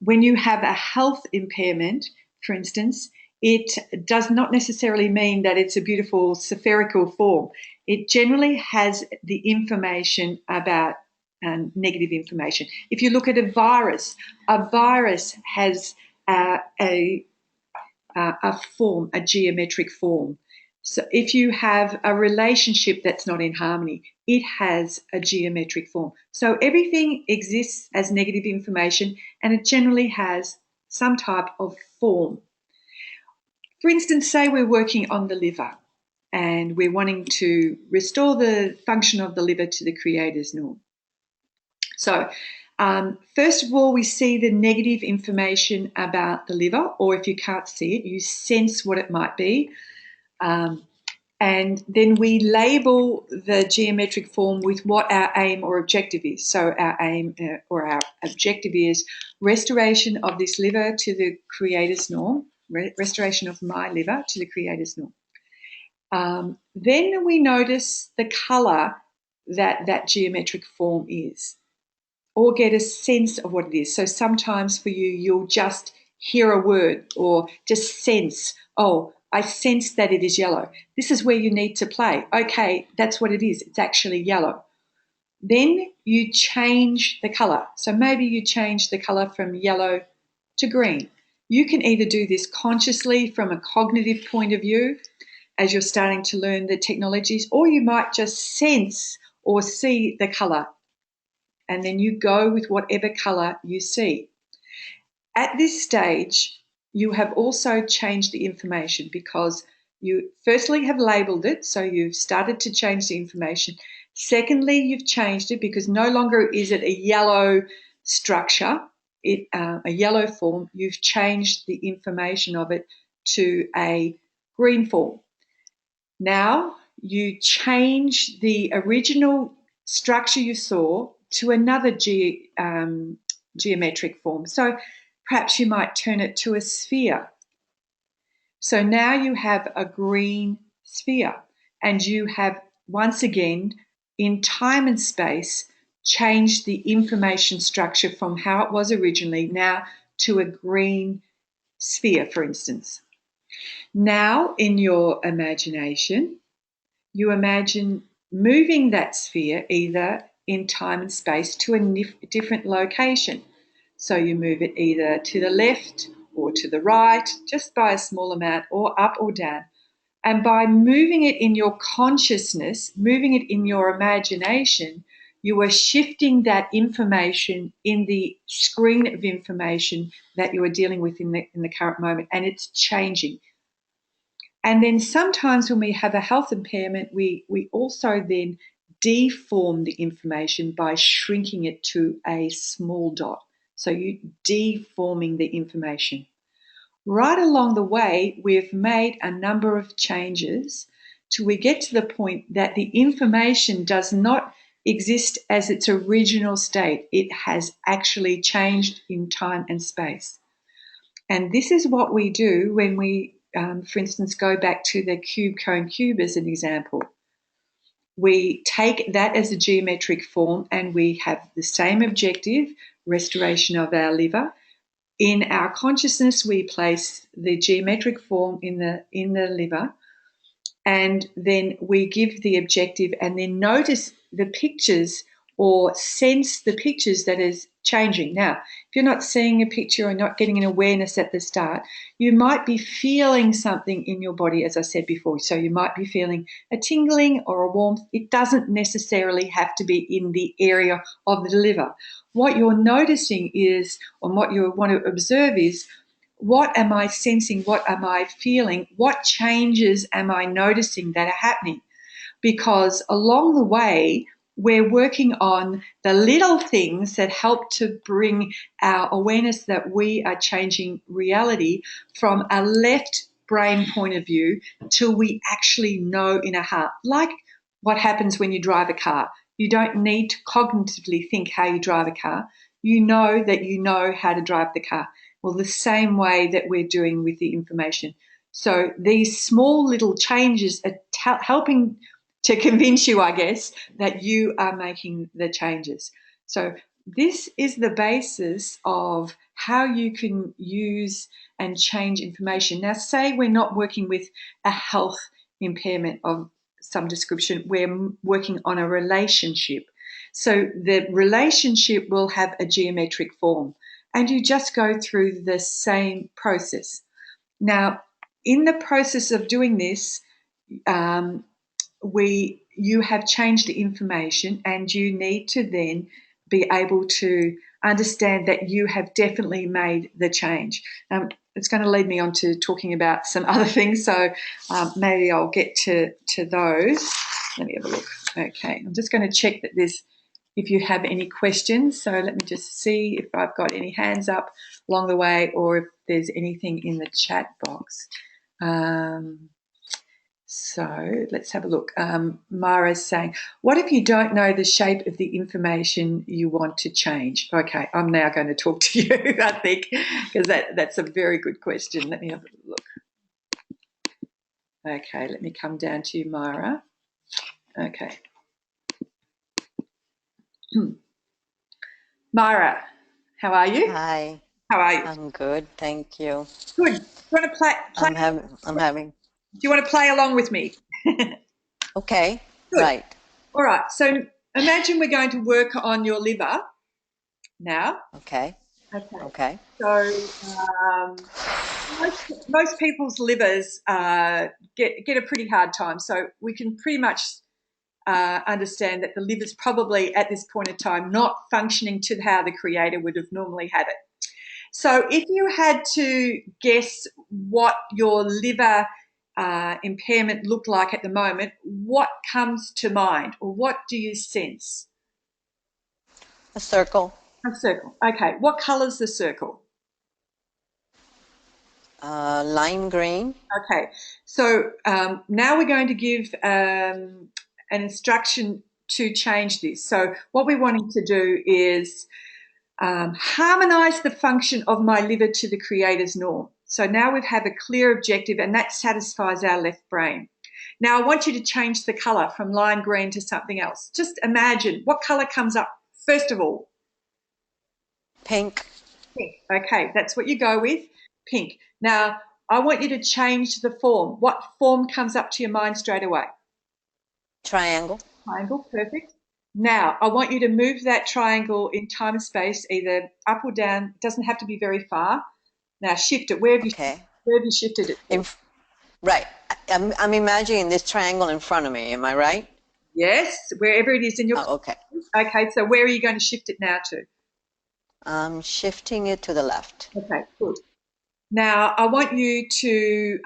When you have a health impairment, for instance, it does not necessarily mean that it's a beautiful spherical form. It generally has the information about negative information. If you look at a virus has a form, a geometric form. So if you have a relationship that's not in harmony, it has a geometric form. So everything exists as negative information, and it generally has some type of form. For instance, say we're working on the liver and we're wanting to restore the function of the liver to the Creator's norm. So first of all, we see the negative information about the liver, or if you can't see it, you sense what it might be. And then we label the geometric form with what our aim or objective is. So our aim or our objective is restoration of this liver to the Creator's norm, restoration of my liver to the Creator's norm. Then we notice the colour that geometric form is, or get a sense of what it is. So sometimes for you, you'll just hear a word or just sense, oh, I sense that it is yellow. This is where you need to play. Okay, that's what it is. It's actually yellow. Then you change the colour. So maybe you change the colour from yellow to green. You can either do this consciously from a cognitive point of view as you're starting to learn the technologies, or you might just sense or see the colour, and then you go with whatever colour you see. At this stage, you have also changed the information, because you firstly have labelled it, so you've started to change the information. Secondly, you've changed it because no longer is it a yellow structure, a yellow form. You've changed the information of it to a green form. Now you change the original structure you saw to another geometric form. So perhaps you might turn it to a sphere. So now you have a green sphere, and you have once again, in time and space, changed the information structure from how it was originally now to a green sphere, for instance. Now, in your imagination, you imagine moving that sphere either in time and space to a different location. So you move it either to the left or to the right, just by a small amount, or up or down. And by moving it in your consciousness, moving it in your imagination, you are shifting that information in the screen of information that you are dealing with in the current moment, and it's changing. And then sometimes when we have a health impairment, we also then deform the information by shrinking it to a small dot. So you're deforming the information. Right along the way, we've made a number of changes till we get to the point that the information does not exist as its original state. It has actually changed in time and space. And this is what we do when we, for instance, go back to the cube cone cube as an example. We take that as a geometric form, and we have the same objective, restoration of our liver. In our consciousness, we place the geometric form in the liver, and then we give the objective, and then notice the pictures or sense the pictures that is changing. Now, if you're not seeing a picture or not getting an awareness at the start, you might be feeling something in your body, as I said before. So you might be feeling a tingling or a warmth. It doesn't necessarily have to be in the area of the liver. What you're noticing is, or what you want to observe is, what am I sensing? What am I feeling? What changes am I noticing that are happening? because along the way, we're working on the little things that help to bring our awareness that we are changing reality from a left brain point of view till we actually know in our heart. Like what happens when you drive a car. You don't need to cognitively think how you drive a car. You know that you know how to drive the car. Well, the same way that we're doing with the information. So these small little changes are helping to convince you, I guess, that you are making the changes. So this is the basis of how you can use and change information. Now, say we're not working with a health impairment of some description, we're working on a relationship. So the relationship will have a geometric form, and you just go through the same process. Now, in the process of doing this, you have changed the information, and you need to then be able to understand that you have definitely made the change. It's going to lead me on to talking about some other things, so maybe I'll get to those. Let me have a look. Okay, I'm just going to check that if you have any questions. So let me just see if I've got any hands up along the way or if there's anything in the chat box. So let's have a look. Mara's saying, what if you don't know the shape of the information you want to change? Okay, I'm now going to talk to you, I think, because that's a very good question. Let me have a look. Okay, let me come down to you, Mara. Okay. Mara, how are you? Hi. How are you? I'm good, thank you. Good. Do you want to play? I'm having. Do you want to play along with me? Okay. Good. Right. All right. So imagine we're going to work on your liver now. Okay. Okay. Okay. So most people's livers get a pretty hard time. So we can pretty much understand that the liver's probably at this point in time not functioning to how the creator would have normally had it. So if you had to guess what your liver impairment looked like at the moment, what comes to mind, or what do you sense? A circle. A circle. Okay. What colour's the circle? Lime green. Okay. So now we're going to give an instruction to change this. So what we're wanting to do is harmonise the function of my liver to the creator's norm. So now we have a clear objective, and that satisfies our left brain. Now I want you to change the colour from lime green to something else. Just imagine what colour comes up first of all. Pink. Pink. Okay, that's what you go with, pink. Now I want you to change the form. What form comes up to your mind straight away? Triangle. Triangle, perfect. Now, I want you to move that triangle in time and space, either up or down. It doesn't have to be very far. Now, shift it. Where have you shifted it? Right. I'm imagining this triangle in front of me. Am I right? Yes, wherever it is in your... okay. Okay, so where are you going to shift it now to? I'm shifting it to the left. Okay, good. Now, I want you to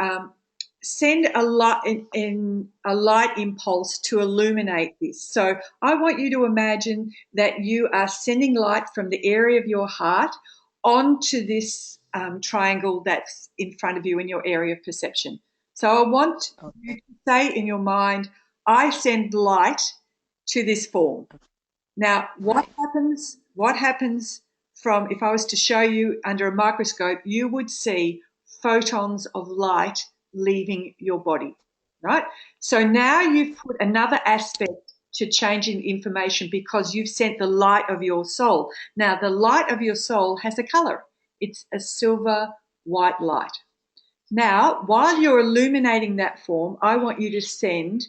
send a light impulse to illuminate this. So I want you to imagine that you are sending light from the area of your heart onto this triangle that's in front of you in your area of perception. So I want you to say in your mind, I send light to this form. Now, what happens from, if I was to show you under a microscope, you would see photons of light leaving your body, right? So now you've put another aspect to changing information because you've sent the light of your soul. Now, the light of your soul has a color. It's a silver white light. Now, while you're illuminating that form, I want you to send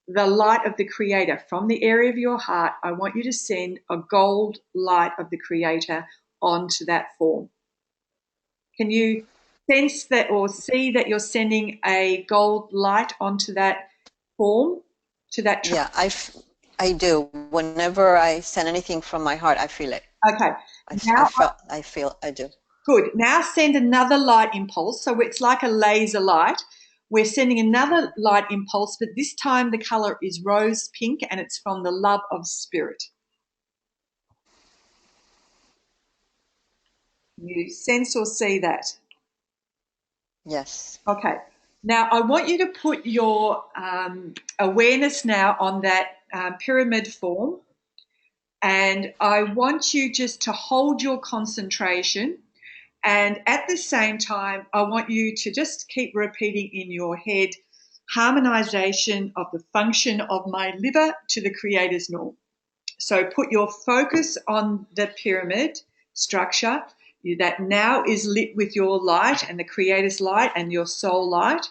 the light of the creator from the area of your heart. I want you to send a gold light of the creator onto that form. Can you sense that or see that you're sending a gold light onto that form, to that Yeah, I do. Whenever I send anything from my heart, I feel it. Okay. I do. Good. Now send another light impulse. So it's like a laser light We're sending another light impulse, but this time the color is rose pink, and it's from the love of spirit. You sense or see that? Yes. Okay. Now, I want you to put your awareness now on that pyramid form, and I want you just to hold your concentration. And at the same time, I want you to just keep repeating in your head, harmonization of the function of my liver to the Creator's norm. So put your focus on the pyramid structure that now is lit with your light and the Creator's light and your soul light.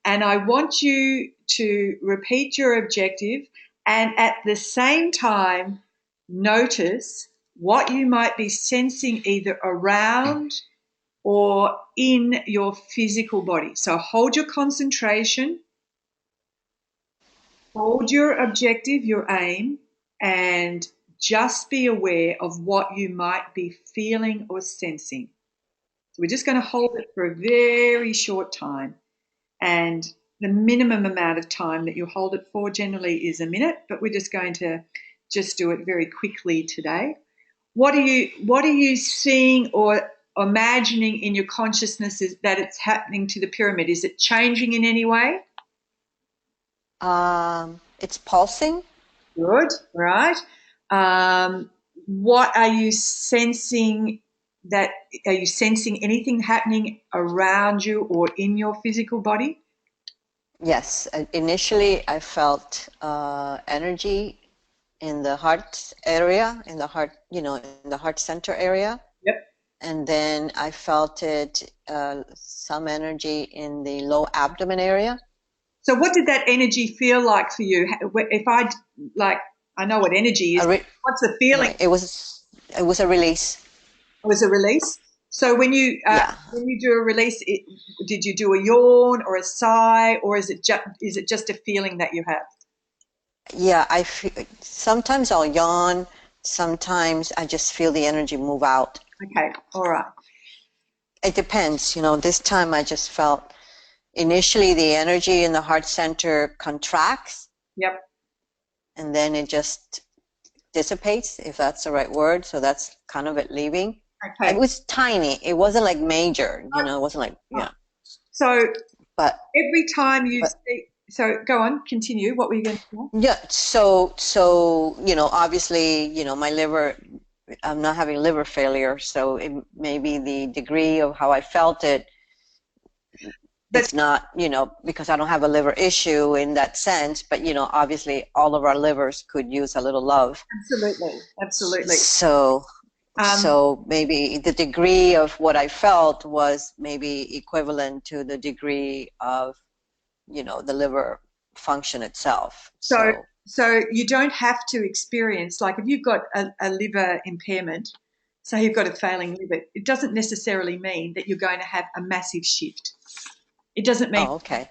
And I want you to repeat your objective and at the same time notice what you might be sensing either around or in your physical body. So hold your concentration, hold your objective, your aim, and just be aware of what you might be feeling or sensing. So we're just going to hold it for a very short time. And the minimum amount of time that you hold it for generally is a minute, but we're just going to just do it very quickly today. What are you seeing or imagining in your consciousness is that it's happening to the pyramid? Is it changing in any way? It's pulsing. Good, right. What are you sensing are you sensing anything happening around you or in your physical body? Yes. Initially, I felt energy in the heart area, in the heart, in the heart center area. Yep. And then I felt some energy in the low abdomen area. So what did that energy feel like for you? If I know what energy is. What's the feeling? It was a release. It was a release. So when you do a release, did you do a yawn or a sigh, or is it just a feeling that you have? Yeah, sometimes I'll yawn. Sometimes I just feel the energy move out. Okay, all right. It depends. This time I just felt initially the energy in the heart center contracts. Yep. And then it just dissipates, if that's the right word. So that's kind of it leaving. Okay. It was tiny. It wasn't like major. It wasn't like, yeah. So, but every time you see, so go on, continue. What were you going to say? Yeah. So obviously, my liver, I'm not having liver failure. So it maybe the degree of how I felt it, it's not, because I don't have a liver issue in that sense, but, obviously all of our livers could use a little love. Absolutely. Absolutely. So maybe the degree of what I felt was maybe equivalent to the degree of, the liver function itself. So you don't have to experience, like if you've got a liver impairment, so you've got a failing liver, it doesn't necessarily mean that you're going to have a massive shift. It doesn't mean. Oh, okay.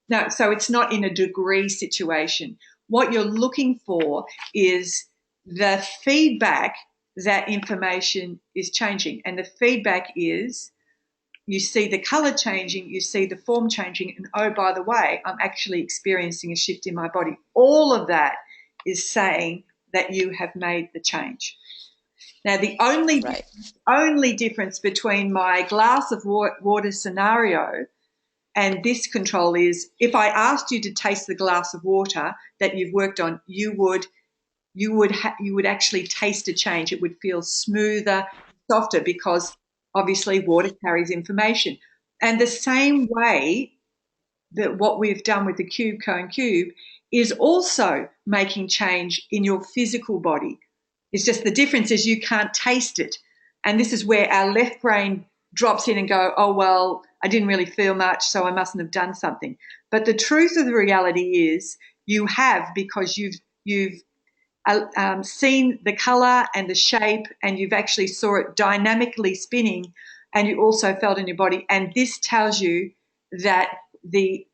No, so it's not in a degree situation. What you're looking for is the feedback that information is changing. And the feedback is you see the color changing, you see the form changing, and oh, by the way, I'm actually experiencing a shift in my body. All of that is saying that you have made the change. Now, the only difference between my glass of water scenario and this control is if I asked you to taste the glass of water that you've worked on, you would actually taste a change. It would feel smoother, softer, because obviously water carries information. And the same way that what we've done with the cone cube is also making change in your physical body. It's just the difference is you can't taste it. And this is where our left brain drops in and go, oh, well, I didn't really feel much, so I mustn't have done something. But the truth of the reality is you have, because you've seen the color and the shape, and you've actually saw it dynamically spinning, and you also felt in your body. And this tells you that the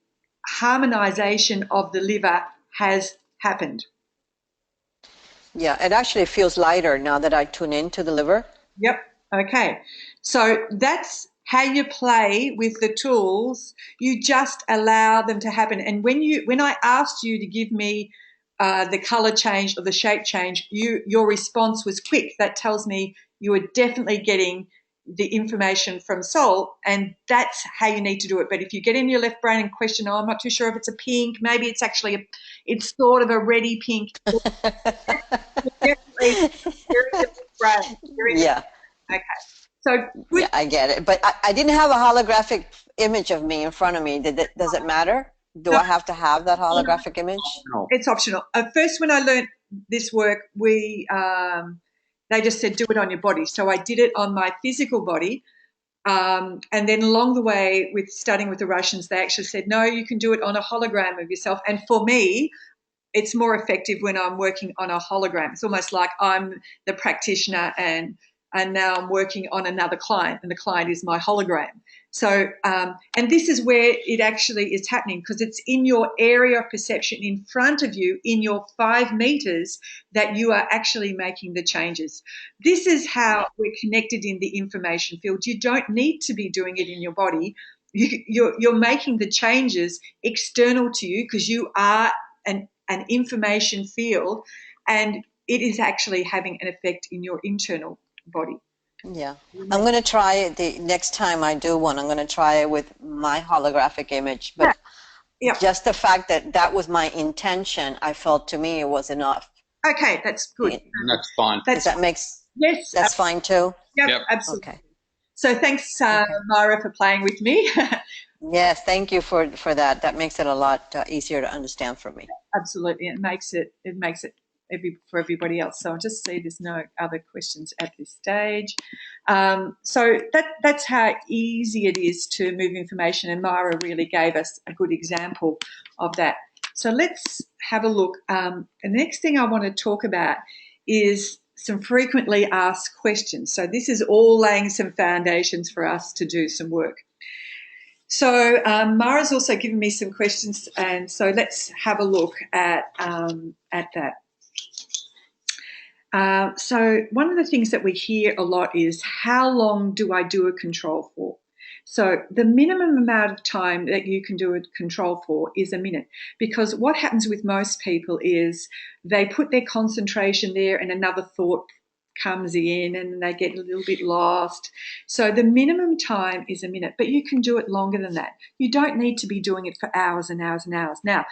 harmonization of the liver has happened. Yeah, it actually feels lighter now that I tune into the liver. Yep. Okay. So that's how you play with the tools, you just allow them to happen. And when I asked you to give me the color change or the shape change, your response was quick. That tells me you are definitely getting the information from soul, and that's how you need to do it. But if you get in your left brain and question, oh, I'm not too sure if it's a pink, maybe it's actually it's sort of a reddy pink. Definitely, you're in the brain. Yeah. Okay. So good. Yeah, I get it. But I didn't have a holographic image of me in front of me. Does it matter? Do I have to have that holographic image? No. It's optional. First, when I learned this work, they just said do it on your body. So I did it on my physical body. And then along the way with studying with the Russians, they actually said, no, you can do it on a hologram of yourself. And for me, it's more effective when I'm working on a hologram. It's almost like I'm the practitioner and now I'm working on another client, and the client is my hologram. So, and this is where it actually is happening, because it's in your area of perception in front of you, in your 5 meters, that you are actually making the changes. This is how we're connected in the information field. You don't need to be doing it in your body. You're making the changes external to you because you are an information field, and it is actually having an effect in your internal body. Yeah. I'm going to try it the next time I do one. I'm going to try it with my holographic image. But just the fact that that was my intention, I felt to me it was enough. Okay, that's good. That's fine. Yes, that's fine too? Yep, absolutely. Okay. So thanks, Myra, for playing with me. Yes, thank you for that. That makes it a lot easier to understand for me. Absolutely. It makes it for everybody else. So I'll just see there's no other questions at this stage. So that's how easy it is to move information, and Myra really gave us a good example of that. So let's have a look. The next thing I want to talk about is some frequently asked questions. So this is all laying some foundations for us to do some work. So Mara's also given me some questions, and so let's have a look at that. So one of the things that we hear a lot is, how long do I do a control for? So the minimum amount of time that you can do a control for is a minute, because what happens with most people is they put their concentration there and another thought comes in and they get a little bit lost. So the minimum time is a minute, but you can do it longer than that. You don't need to be doing it for hours and hours and hours. Now,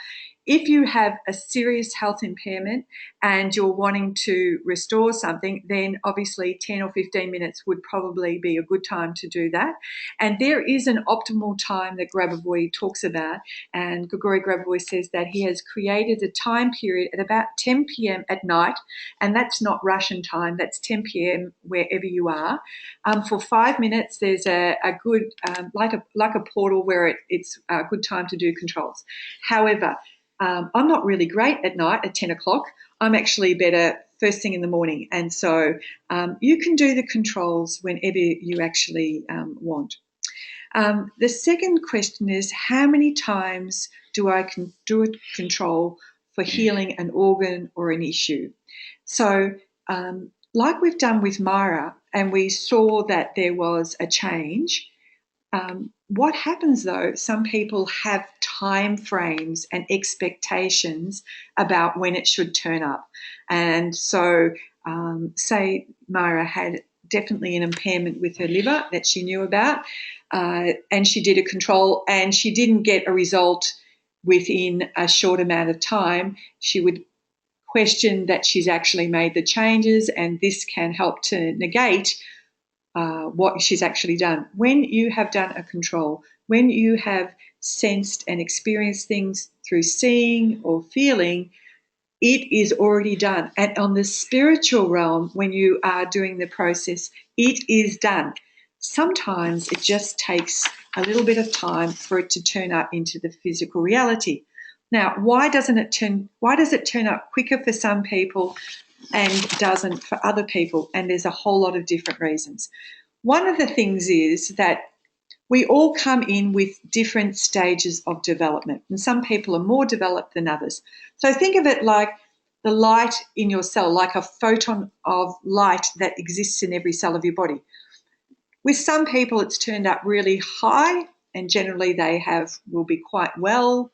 if you have a serious health impairment and you're wanting to restore something, then obviously 10 or 15 minutes would probably be a good time to do that. And there is an optimal time that Grabovoi talks about, and Grigori Grabovoi says that he has created a time period at about 10 p.m. at night, and that's not Russian time, that's 10 p.m. wherever you are. For 5 minutes, there's a good, like a portal where it's a good time to do controls. However, I'm not really great at night at 10 o'clock. I'm actually better first thing in the morning. And so you can do the controls whenever you actually want. The second question is, how many times do I do a control for healing an organ or an issue? So like we've done with Myra, and we saw that there was a change, what happens though, some people have time frames and expectations about when it should turn up. And so say Myra had definitely an impairment with her liver that she knew about, and she did a control and she didn't get a result within a short amount of time. She would question that she's actually made the changes, and this can help to negate what she's actually done. When you have done a control, when you have sensed and experienced things through seeing or feeling, it is already done. And on the spiritual realm, when you are doing the process, it is done. Sometimes it just takes a little bit of time for it to turn up into the physical reality. Now, why does it turn up quicker for some people and doesn't for other people? And there's a whole lot of different reasons. One of the things is that we all come in with different stages of development, and some people are more developed than others. So think of it like the light in your cell, like a photon of light that exists in every cell of your body. With some people, it's turned up really high, and generally they will be quite well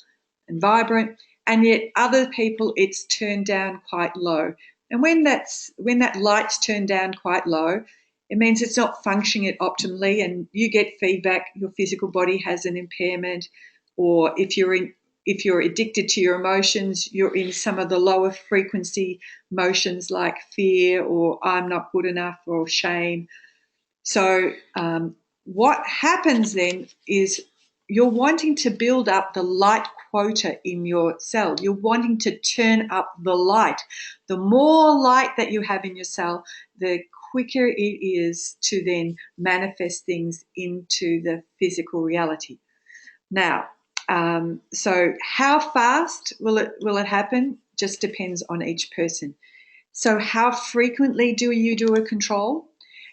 and vibrant, and yet other people it's turned down quite low. And when that light's turned down quite low, it means it's not functioning optimally, and you get feedback your physical body has an impairment, or if you're addicted to your emotions, you're in some of the lower frequency emotions like fear or I'm not good enough or shame. So what happens then is you're wanting to build up the light quota in your cell. You're wanting to turn up the light. The more light that you have in your cell, the quicker it is to then manifest things into the physical reality. Now, so how fast will it happen? Just depends on each person. So how frequently do you do a control?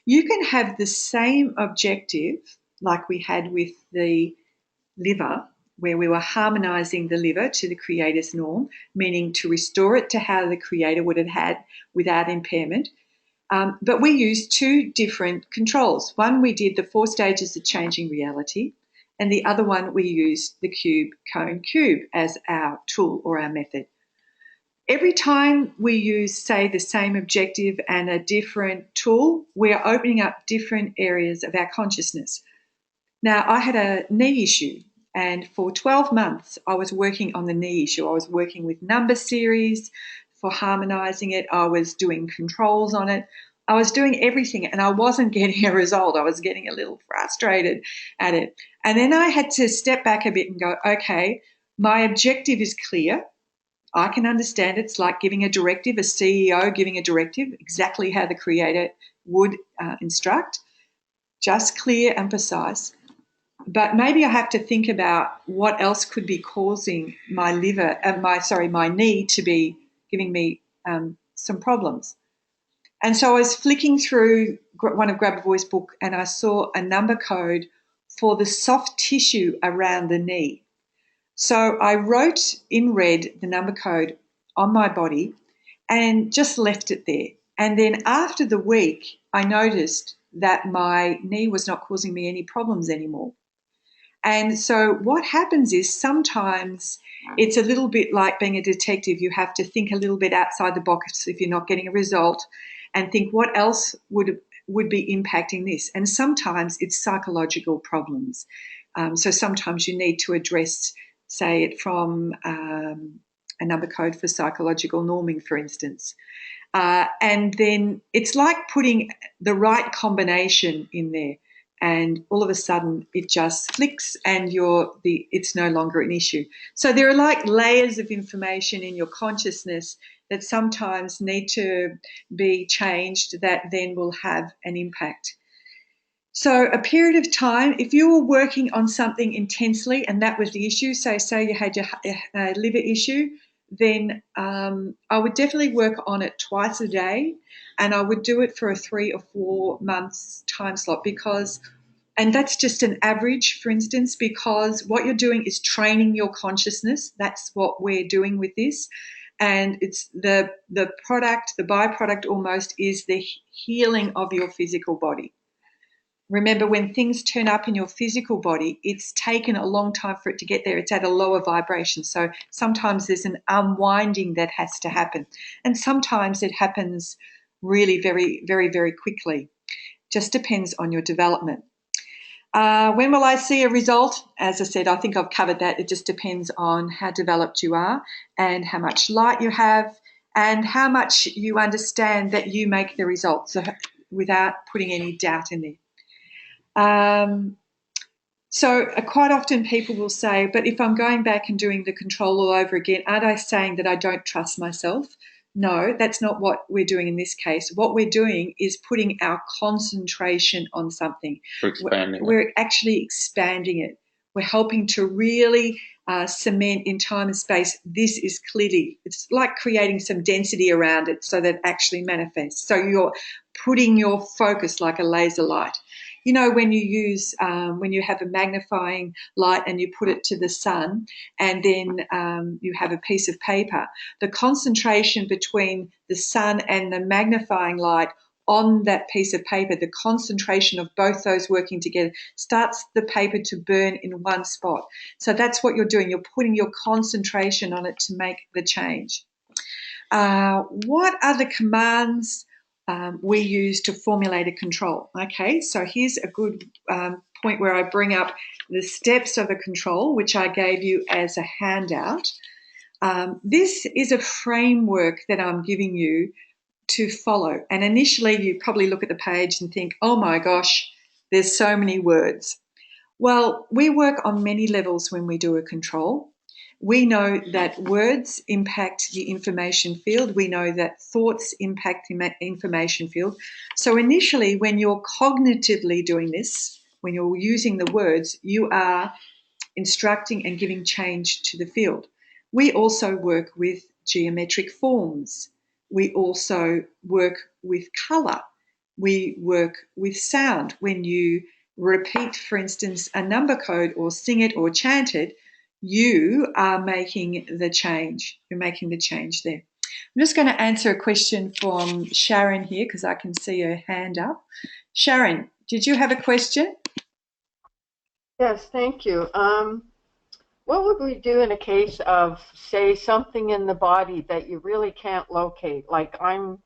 You can have the same objective like we had with the liver, where we were harmonizing the liver to the Creator's norm, meaning to restore it to how the Creator would have had without impairment. But we used two different controls. One, we did the 4 stages of changing reality, and the other one, we used the cone cube as our tool or our method. Every time we use, say, the same objective and a different tool, we are opening up different areas of our consciousness. Now, I had a knee issue, and for 12 months, I was working on the knee issue. I was working with number series for harmonizing it. I was doing controls on it. I was doing everything, and I wasn't getting a result. I was getting a little frustrated at it. And then I had to step back a bit and go, okay, my objective is clear. I can understand it's like giving a directive, a CEO giving a directive, exactly how the Creator would instruct, just clear and precise. But maybe I have to think about what else could be causing my my knee to be giving me some problems. And so I was flicking through one of Grabovoi's book, and I saw a number code for the soft tissue around the knee. So I wrote in red the number code on my body and just left it there. And then after the week, I noticed that my knee was not causing me any problems anymore. And so what happens is sometimes it's a little bit like being a detective. You have to think a little bit outside the box if you're not getting a result and think what else would be impacting this. And sometimes it's psychological problems. So sometimes you need to address, say, it from a number code for psychological norming, for instance. And then it's like putting the right combination in there. And all of a sudden it just flicks and it's no longer an issue. So there are like layers of information in your consciousness that sometimes need to be changed that then will have an impact. So a period of time, if you were working on something intensely and that was the issue, say you had your liver issue, then I would definitely work on it twice a day, and I would do it for a 3 or 4 months time slot and that's just an average, for instance, because what you're doing is training your consciousness. That's what we're doing with this. And it's the byproduct almost is the healing of your physical body. Remember, when things turn up in your physical body, it's taken a long time for it to get there. It's at a lower vibration. So sometimes there's an unwinding that has to happen. And sometimes it happens really very, very, very quickly. Just depends on your development. When will I see a result? As I said, I think I've covered that. It just depends on how developed you are and how much light you have and how much you understand that you make the results without putting any doubt in there. So quite often people will say, but if I'm going back and doing the control all over again, aren't I saying that I don't trust myself? No, that's not what we're doing in this case. What we're doing is putting our concentration on something. We're actually expanding it. We're helping to really cement in time and space. This is clearly, it's like creating some density around it so that it actually manifests. So you're putting your focus like a laser light. You know, when you have a magnifying light and you put it to the sun and then you have a piece of paper, the concentration between the sun and the magnifying light on that piece of paper, the concentration of both those working together starts the paper to burn in one spot. So that's what you're doing. You're putting your concentration on it to make the change. What are the commands we use to formulate a control? Okay, so here's a good point where I bring up the steps of a control, which I gave you as a handout. This is a framework that I'm giving you to follow. And initially, you probably look at the page and think, oh my gosh, there's so many words. Well, we work on many levels when we do a control. We know that words impact the information field. We know that thoughts impact the information field. So initially, when you're cognitively doing this, when you're using the words, you are instructing and giving change to the field. We also work with geometric forms. We also work with colour. We work with sound. When you repeat, for instance, a number code or sing it or chant it, you are making the change. You're making the change there. I'm just going to answer a question from Sharon here because I can see her hand up. Sharon, did you have a question? Yes, thank you. What would we do in a case of, say, something in the body that you really can't locate? Like I'm,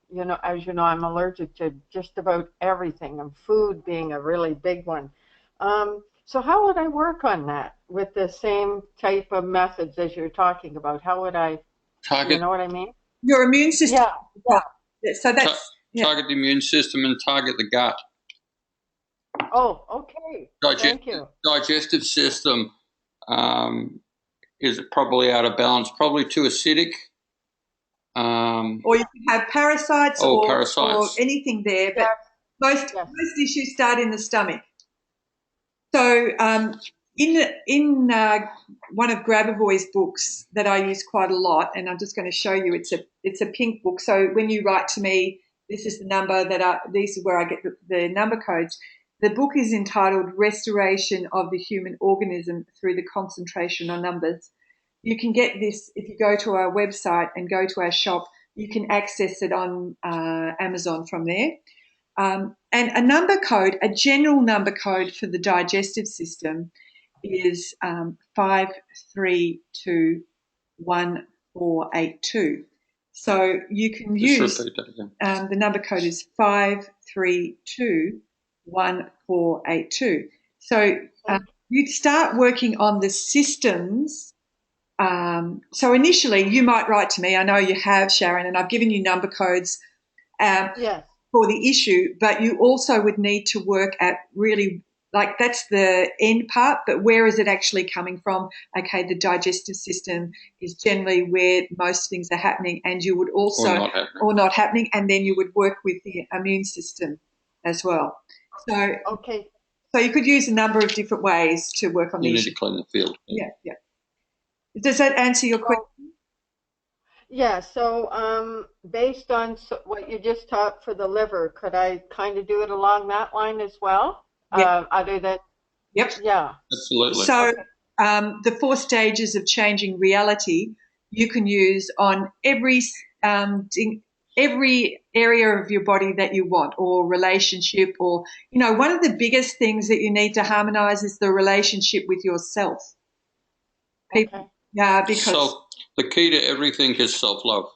as you know, I'm allergic to just about everything, and food being a really big one. So how would I work on that with the same type of methods as you're talking about? How would I, you know what I mean? Your immune system. Yeah. So that's target the immune system and target the gut. Oh, okay. Thank you. Digestive system is probably out of balance, probably too acidic. Or you can have parasites or anything there, but most issues start in the stomach. So in one of Grabovoi's books that I use quite a lot, and I'm just going to show you, it's a pink book. So when you write to me, this is the number this is where I get the number codes. The book is entitled Restoration of the Human Organism Through the Concentration on Numbers. You can get this if you go to our website and go to our shop. You can access it on Amazon from there. And a number code, a general number code for the digestive system is 5321482. So you can use the number code is 5321482. So you'd start working on the systems. So initially, you might write to me. I know you have, Sharon, and I've given you number codes for the issue, but you also would need to work at really, like that's the end part, but where is it actually coming from? Okay, the digestive system is generally where most things are happening, and you would also, or not happening, and then you would work with the immune system as well. So, so you could use a number of different ways to work on the issue. You need to clean the field. Yeah. Does that answer your question? Yeah, so based on what you just taught for the liver, could I kind of do it along that line as well? Other than yeah, absolutely. So the 4 stages of changing reality you can use on every area of your body that you want, or relationship, or one of the biggest things that you need to harmonize is the relationship with yourself. People, because the key to everything is self-love.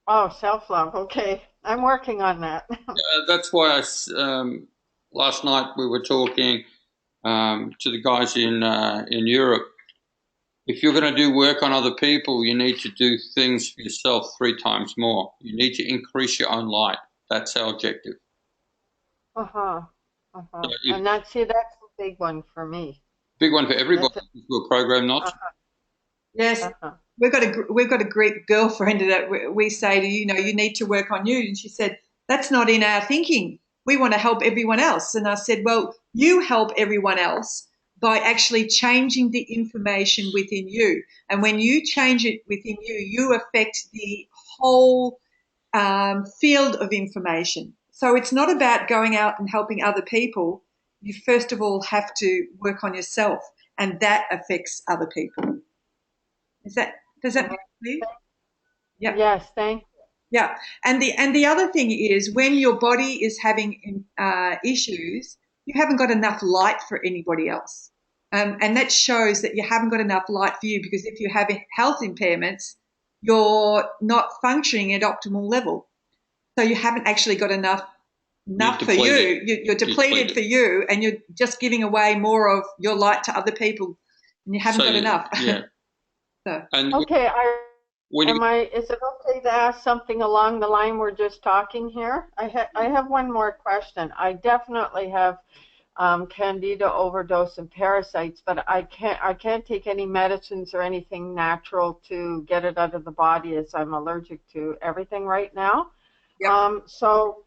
Oh, self-love. Okay, I'm working on that. That's why last night we were talking to the guys in Europe. If you're going to do work on other people, you need to do things for yourself 3 times more. You need to increase your own light. That's our objective. And that's a big one for me. Big one for everybody. We're programmed not to. Yes. We've got a Greek girlfriend that we say to, you need to work on you. And she said, that's not in our thinking. We want to help everyone else. And I said, well, you help everyone else by actually changing the information within you. And when you change it within you, you affect the whole field of information. So it's not about going out and helping other people. You first of all have to work on yourself, and that affects other people. Does that make sense? Yeah. Yes, thank you. Yeah, and the other thing is when your body is having issues, you haven't got enough light for anybody else, and that shows that you haven't got enough light for you, because if you have health impairments, you're not functioning at optimal level, so you haven't actually got enough for you. You're depleted for you, and you're just giving away more of your light to other people, and you haven't got enough. Yeah. So. Okay, is it okay to ask something along the line we're just talking here? I have one more question. I definitely have candida overdose and parasites, but I can't take any medicines or anything natural to get it out of the body, as I'm allergic to everything right now. Yep. So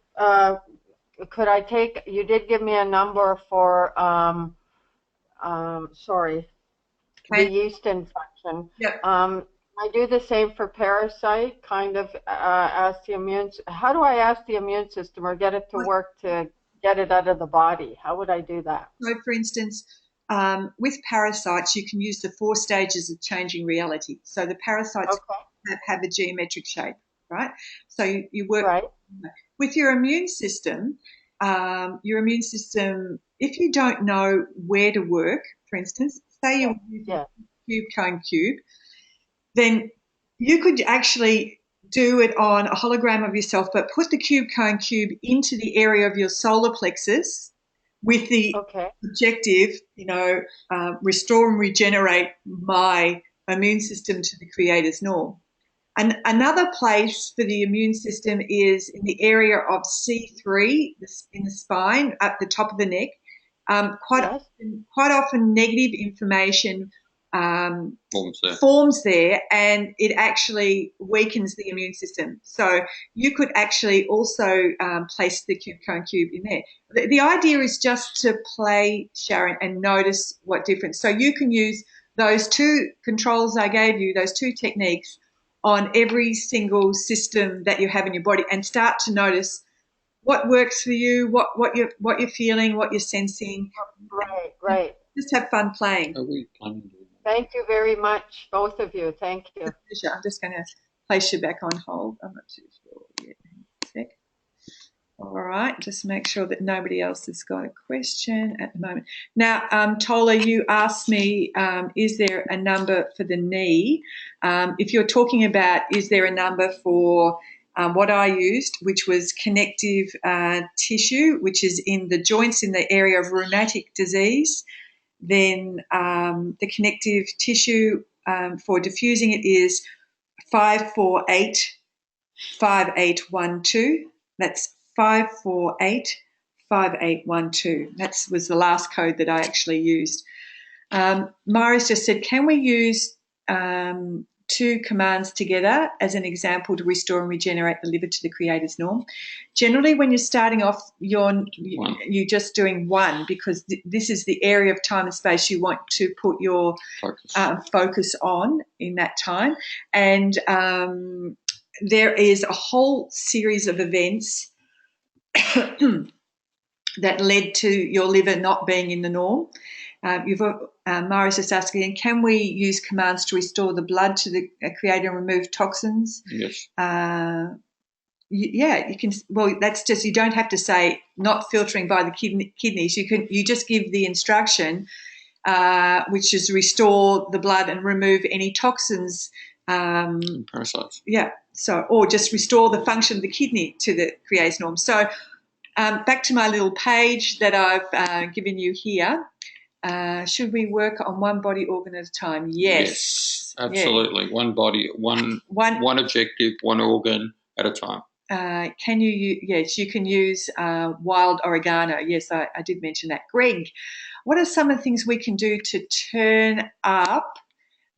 could I take? You did give me a number for the yeast infection. Yep. I do the same for parasite, kind of ask the how do I ask the immune system or get it to work to get it out of the body? How would I do that? So, for instance, with parasites, you can use the 4 stages of changing reality. So the parasites have a geometric shape, right? So you work with your immune system. Your immune system, if you don't know where to work, for instance, say you're using a cube, cone, cube, then you could actually do it on a hologram of yourself, but put the cube, cone, cube into the area of your solar plexus with the objective, restore and regenerate my immune system to the creator's norm. And another place for the immune system is in the area of C3 in the spine, at the top of the neck. Quite often negative information forms there, and it actually weakens the immune system. So you could actually also place the cube, cone, cube in there. The idea is just to play, Sharon, and notice what difference. So you can use those 2 controls I gave you, those 2 techniques, on every single system that you have in your body, and start to notice what works for you, what you're feeling, what you're sensing. Right. Just have fun playing. Thank you very much, both of you. Thank you. I'm just going to place you back on hold. I'm not too sure yet. Sec. All right, just make sure that nobody else has got a question at the moment. Now, Tola, you asked me, is there a number for the knee? If you're talking about, is there a number for what I used, which was connective tissue, which is in the joints in the area of rheumatic disease, then the connective tissue for diffusing it is 548 5812. That's 548 5812. That was the last code that I actually used. Marius just said, can we use 2 commands together as an example to restore and regenerate the liver to the creator's norm? Generally, when you're starting off, you're just doing 1, because this is the area of time and space you want to put your focus on in that time. And there is a whole series of events that led to your liver not being in the norm. Marius is asking, can we use commands to restore the blood to the creator and remove toxins? Yes. You can. Well, that's just, you don't have to say not filtering by the kidneys. You just give the instruction, which is restore the blood and remove any toxins. Parasites. Yeah. So, or just restore the function of the kidney to the creator's norm. So, back to my little page that I've given you here. Should we work on one body organ at a time? Yes, absolutely. Yeah. One body, one objective, one organ at a time. Can you? Yes, you can use wild oregano. Yes, I did mention that. Greg, what are some of the things we can do to turn up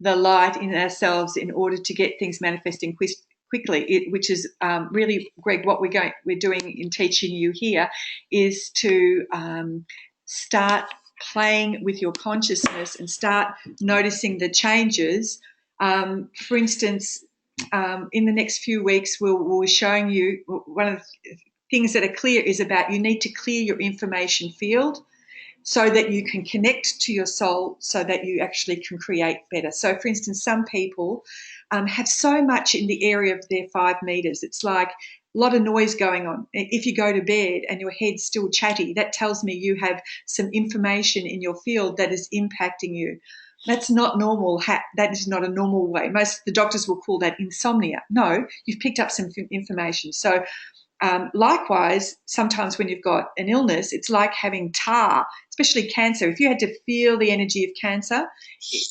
the light in ourselves in order to get things manifesting quickly? Which is really, Greg, what we're doing in teaching you here is to start playing with your consciousness and start noticing the changes. For instance, in the next few weeks, we'll be showing you one of the things that are clear is about you need to clear your information field. so that you can connect to your soul, so that you actually can create better. So, for instance, some people have so much in the area of their 5 meters. It's like a lot of noise going on. If you go to bed and your head's still chatty, that tells me you have some information in your field that is impacting you. That's not normal. That is not a normal way. Most of the doctors will call that insomnia. No, you've picked up some information. So likewise, sometimes when you've got an illness, it's like having tar, especially cancer. If you had to feel the energy of cancer,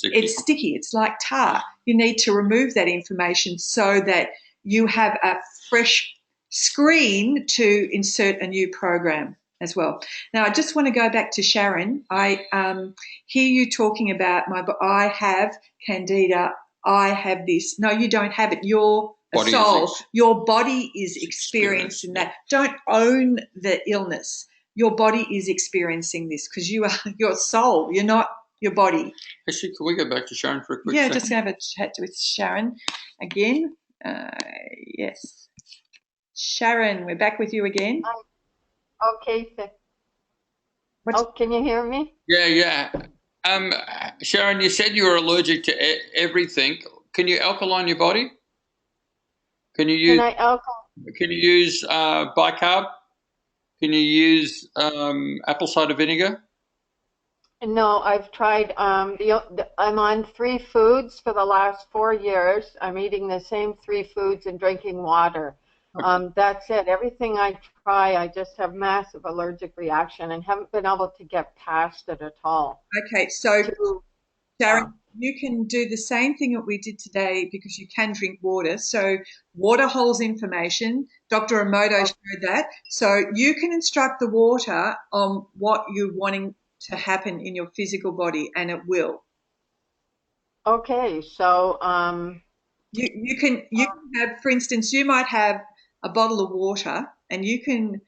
it's sticky. It's like tar. You need to remove that information so that you have a fresh screen to insert a new program as well. Now, I just want to go back to Sharon. I hear you talking about I have candida, I have this. No, you don't have it. You're a soul. Your body is experiencing that. Don't own the illness. Your body is experiencing this because you are your soul. You're not your body. Actually, can we go back to Sharon for a quick second? Just going to have a chat with Sharon again. Yes. Sharon, we're back with you again. Okay. Can you hear me? Yeah. Sharon, you said you were allergic to everything. Can you alkaline your body? Can you use bicarb? Can you use apple cider vinegar? No, I've tried. I'm on 3 foods for the last 4 years. I'm eating the same 3 foods and drinking water. Okay. That's it. Everything I try, I just have massive allergic reaction and haven't been able to get past it at all. Okay, so Sharon, you can do the same thing that we did today because you can drink water. So water holds information. Dr. Emoto showed that. So you can instruct the water on what you're wanting to happen in your physical body, and it will. Okay, so you can have, for instance, you might have a bottle of water, and you can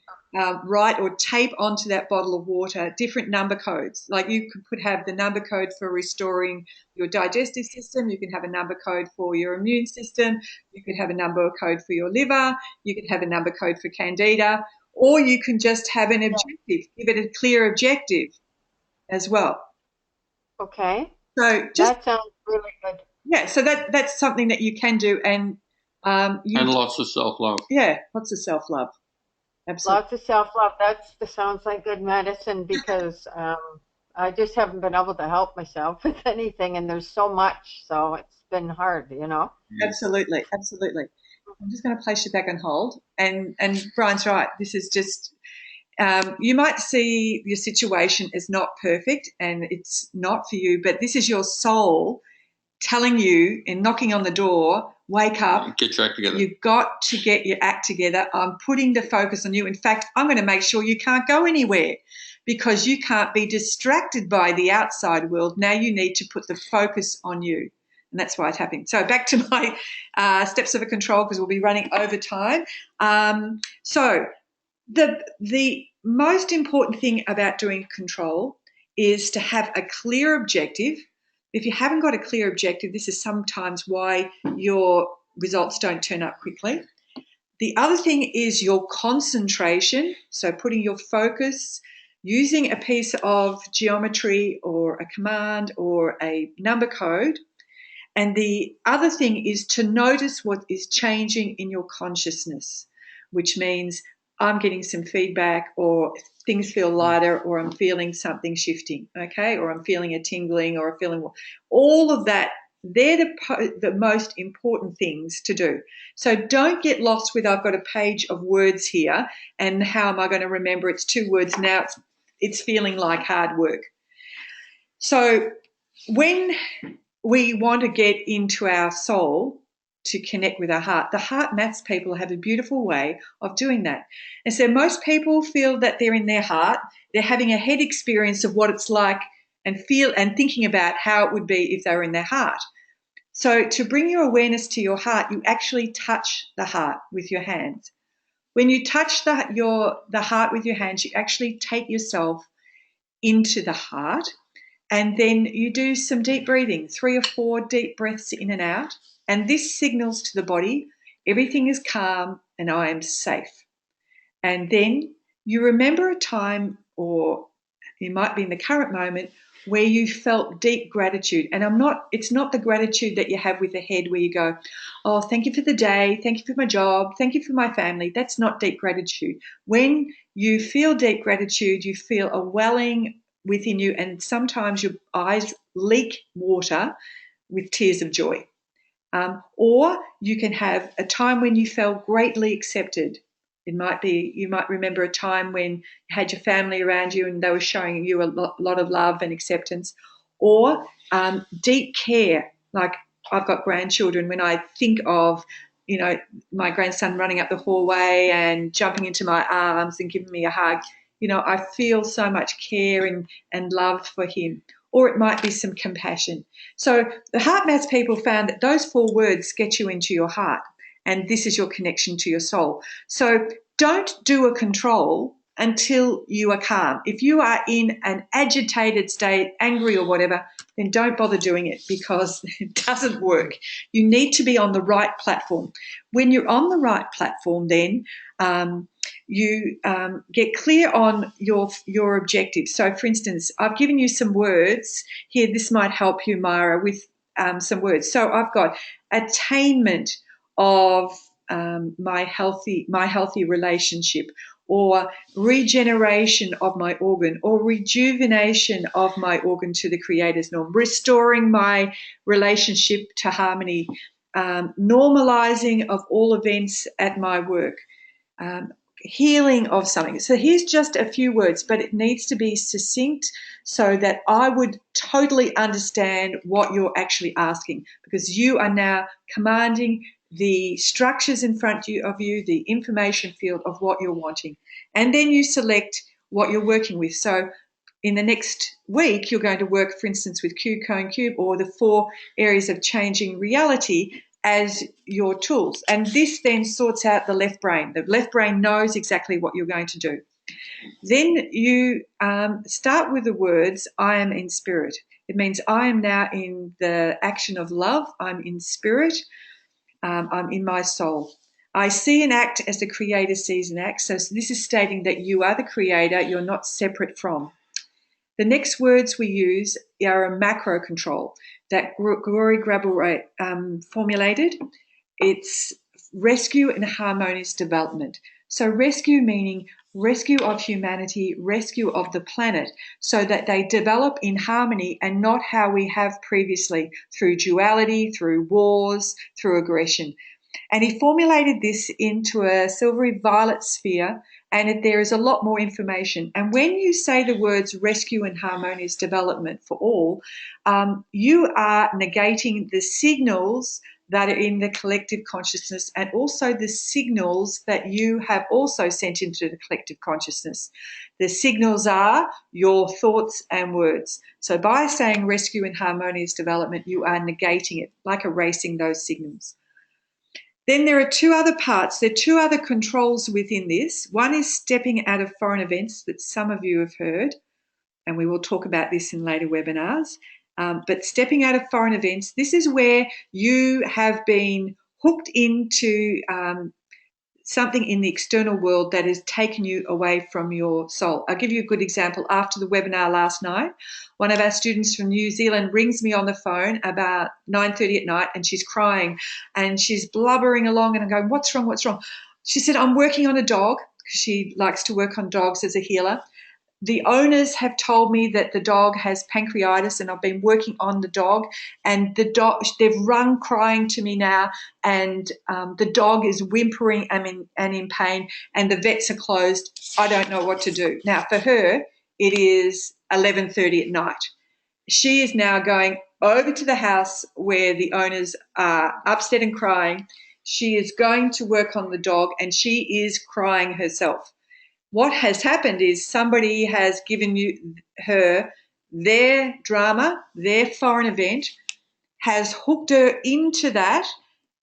write or tape onto that bottle of water different number codes. Like you could have the number code for restoring your digestive system. You can have a number code for your immune system. You could have a number code for your liver. You could have a number code for candida, or you can just have an objective. Give it a clear objective as well. Okay. So that sounds really good. Yeah, so that's something that you can do, and and lots of self-love. Yeah, lots of self-love. Absolutely. Lots of self-love. That sounds like good medicine because I just haven't been able to help myself with anything, and there's so much, so it's been hard, you know. Absolutely. I'm just going to place you back on hold, and Brian's right. This is just you might see your situation as not perfect, and it's not for you, but this is your soul telling you and knocking on the door, wake up. Get your act together. You've got to get your act together. I'm putting the focus on you. In fact, I'm going to make sure you can't go anywhere because you can't be distracted by the outside world. Now you need to put the focus on you. And that's why it's happening. So back to my steps of a control because we'll be running over time. So the most important thing about doing control is to have a clear objective. If you haven't got a clear objective, this is sometimes why your results don't turn up quickly. The other thing is your concentration, so putting your focus, using a piece of geometry or a command or a number code. And the other thing is to notice what is changing in your consciousness, which means I'm getting some feedback or things feel lighter or I'm feeling something shifting, okay, or I'm feeling a tingling or a feeling all of that. They're the most important things to do. So don't get lost with I've got a page of words here and how am I going to remember it's 2 words now it's feeling like hard work. So when we want to get into our soul to connect with our heart, the heart maths people have a beautiful way of doing that. And so most people feel that they're in their heart, they're having a head experience of what it's like and feel and thinking about how it would be if they were in their heart. So to bring your awareness to your heart, you actually touch the heart with your hands. When you touch the heart with your hands, you actually take yourself into the heart. And then you do some deep breathing, 3 or 4 deep breaths in and out. And this signals to the body, everything is calm and I am safe. And then you remember a time or you might be in the current moment where you felt deep gratitude. And it's not the gratitude that you have with the head where you go, oh, thank you for the day, thank you for my job, thank you for my family. That's not deep gratitude. When you feel deep gratitude, you feel a welling within you, and sometimes your eyes leak water with tears of joy. Or you can have a time when you felt greatly accepted. It might be, you might remember a time when you had your family around you and they were showing you a lot of love and acceptance. Or deep care, like I've got grandchildren. When I think of, my grandson running up the hallway and jumping into my arms and giving me a hug, I feel so much care and love for him. Or it might be some compassion. So the heart maths people found that those 4 words get you into your heart, and this is your connection to your soul. So don't do a control until you are calm. If you are in an agitated state, angry or whatever, then don't bother doing it, because it doesn't work. You need to be on the right platform. When you're on the right platform, then you get clear on your objectives. So, for instance, I've given you some words here. This might help you, Myra, with some words. So I've got attainment of my healthy relationship, or regeneration of my organ, or rejuvenation of my organ to the Creator's norm, restoring my relationship to harmony, normalizing of all events at my work, healing of something. So here's just a few words, but it needs to be succinct so that I would totally understand what you're actually asking, because you are now commanding the structures in front of you, the information field of what you're wanting. And then you select what you're working with. So in the next week, you're going to work, for instance, with Q, Cone, Cube, or the 4 areas of changing reality as your tools. And this then sorts out the left brain. The left brain knows exactly what you're going to do. Then you start with the words, I am in spirit. It means I am now in the action of love. I'm in spirit. I'm in my soul. I see an act as the Creator sees an act. So this is stating that you are the Creator. You're not separate from. The next words we use are a macro control that Grigori Grabovoi formulated. It's rescue and harmonious development. So rescue meaning rescue of humanity, rescue of the planet, so that they develop in harmony and not how we have previously, through duality, through wars, through aggression. And he formulated this into a silvery violet sphere, and there is a lot more information. And when you say the words rescue and harmonious development for all, you are negating the signals that are in the collective consciousness, and also the signals that you have also sent into the collective consciousness. The signals are your thoughts and words. So by saying rescue and harmonious development, you are negating it, like erasing those signals. Then there are 2 other parts. There are 2 other controls within this. One is stepping out of foreign events that some of you have heard, and we will talk about this in later webinars. But stepping out of foreign events, this is where you have been hooked into something in the external world that has taken you away from your soul. I'll give you a good example. After the webinar last night, one of our students from New Zealand rings me on the phone about 9:30 at night, and she's crying and she's blubbering along, and I'm going, what's wrong? What's wrong? She said, I'm working on a dog, because she likes to work on dogs as a healer. The owners have told me that the dog has pancreatitis, and I've been working on the dog, and they've rung crying to me now, and the dog is whimpering and in pain, and the vets are closed. I don't know what to do. Now, for her, it is 11:30 at night. She is now going over to the house where the owners are upset and crying. She is going to work on the dog, and she is crying herself. What has happened is somebody has given her their drama, their foreign event, has hooked her into that.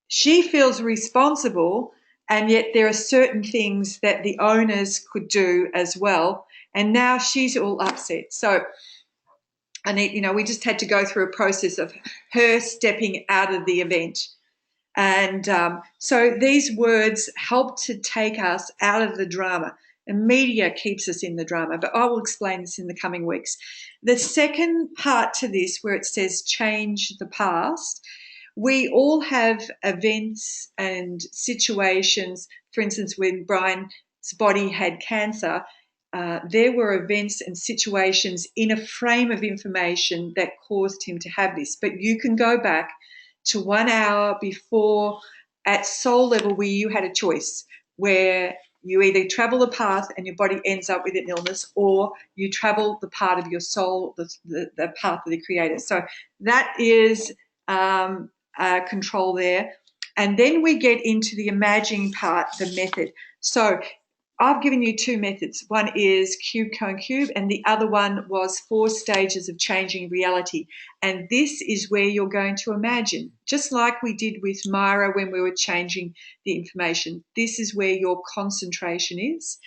She feels responsible, and yet there are certain things that the owners could do as well, and now she's all upset. So we just had to go through a process of her stepping out of the event. And so these words help to take us out of the drama. And media keeps us in the drama, but I will explain this in the coming weeks. The second part to this, where it says change the past, we all have events and situations. For instance, when Brian's body had cancer, there were events and situations in a frame of information that caused him to have this. But you can go back to 1 hour before at soul level where you had a choice, where you either travel the path and your body ends up with an illness, or you travel the part of your soul, the path of the creator. So that is control there. And then we get into the imagining part, the method. So I've given you two methods. One is cube, cone, cube, and the other one was 4 stages of changing reality. And this is where you're going to imagine, just like we did with Myra when we were changing the information. This is where your concentration is.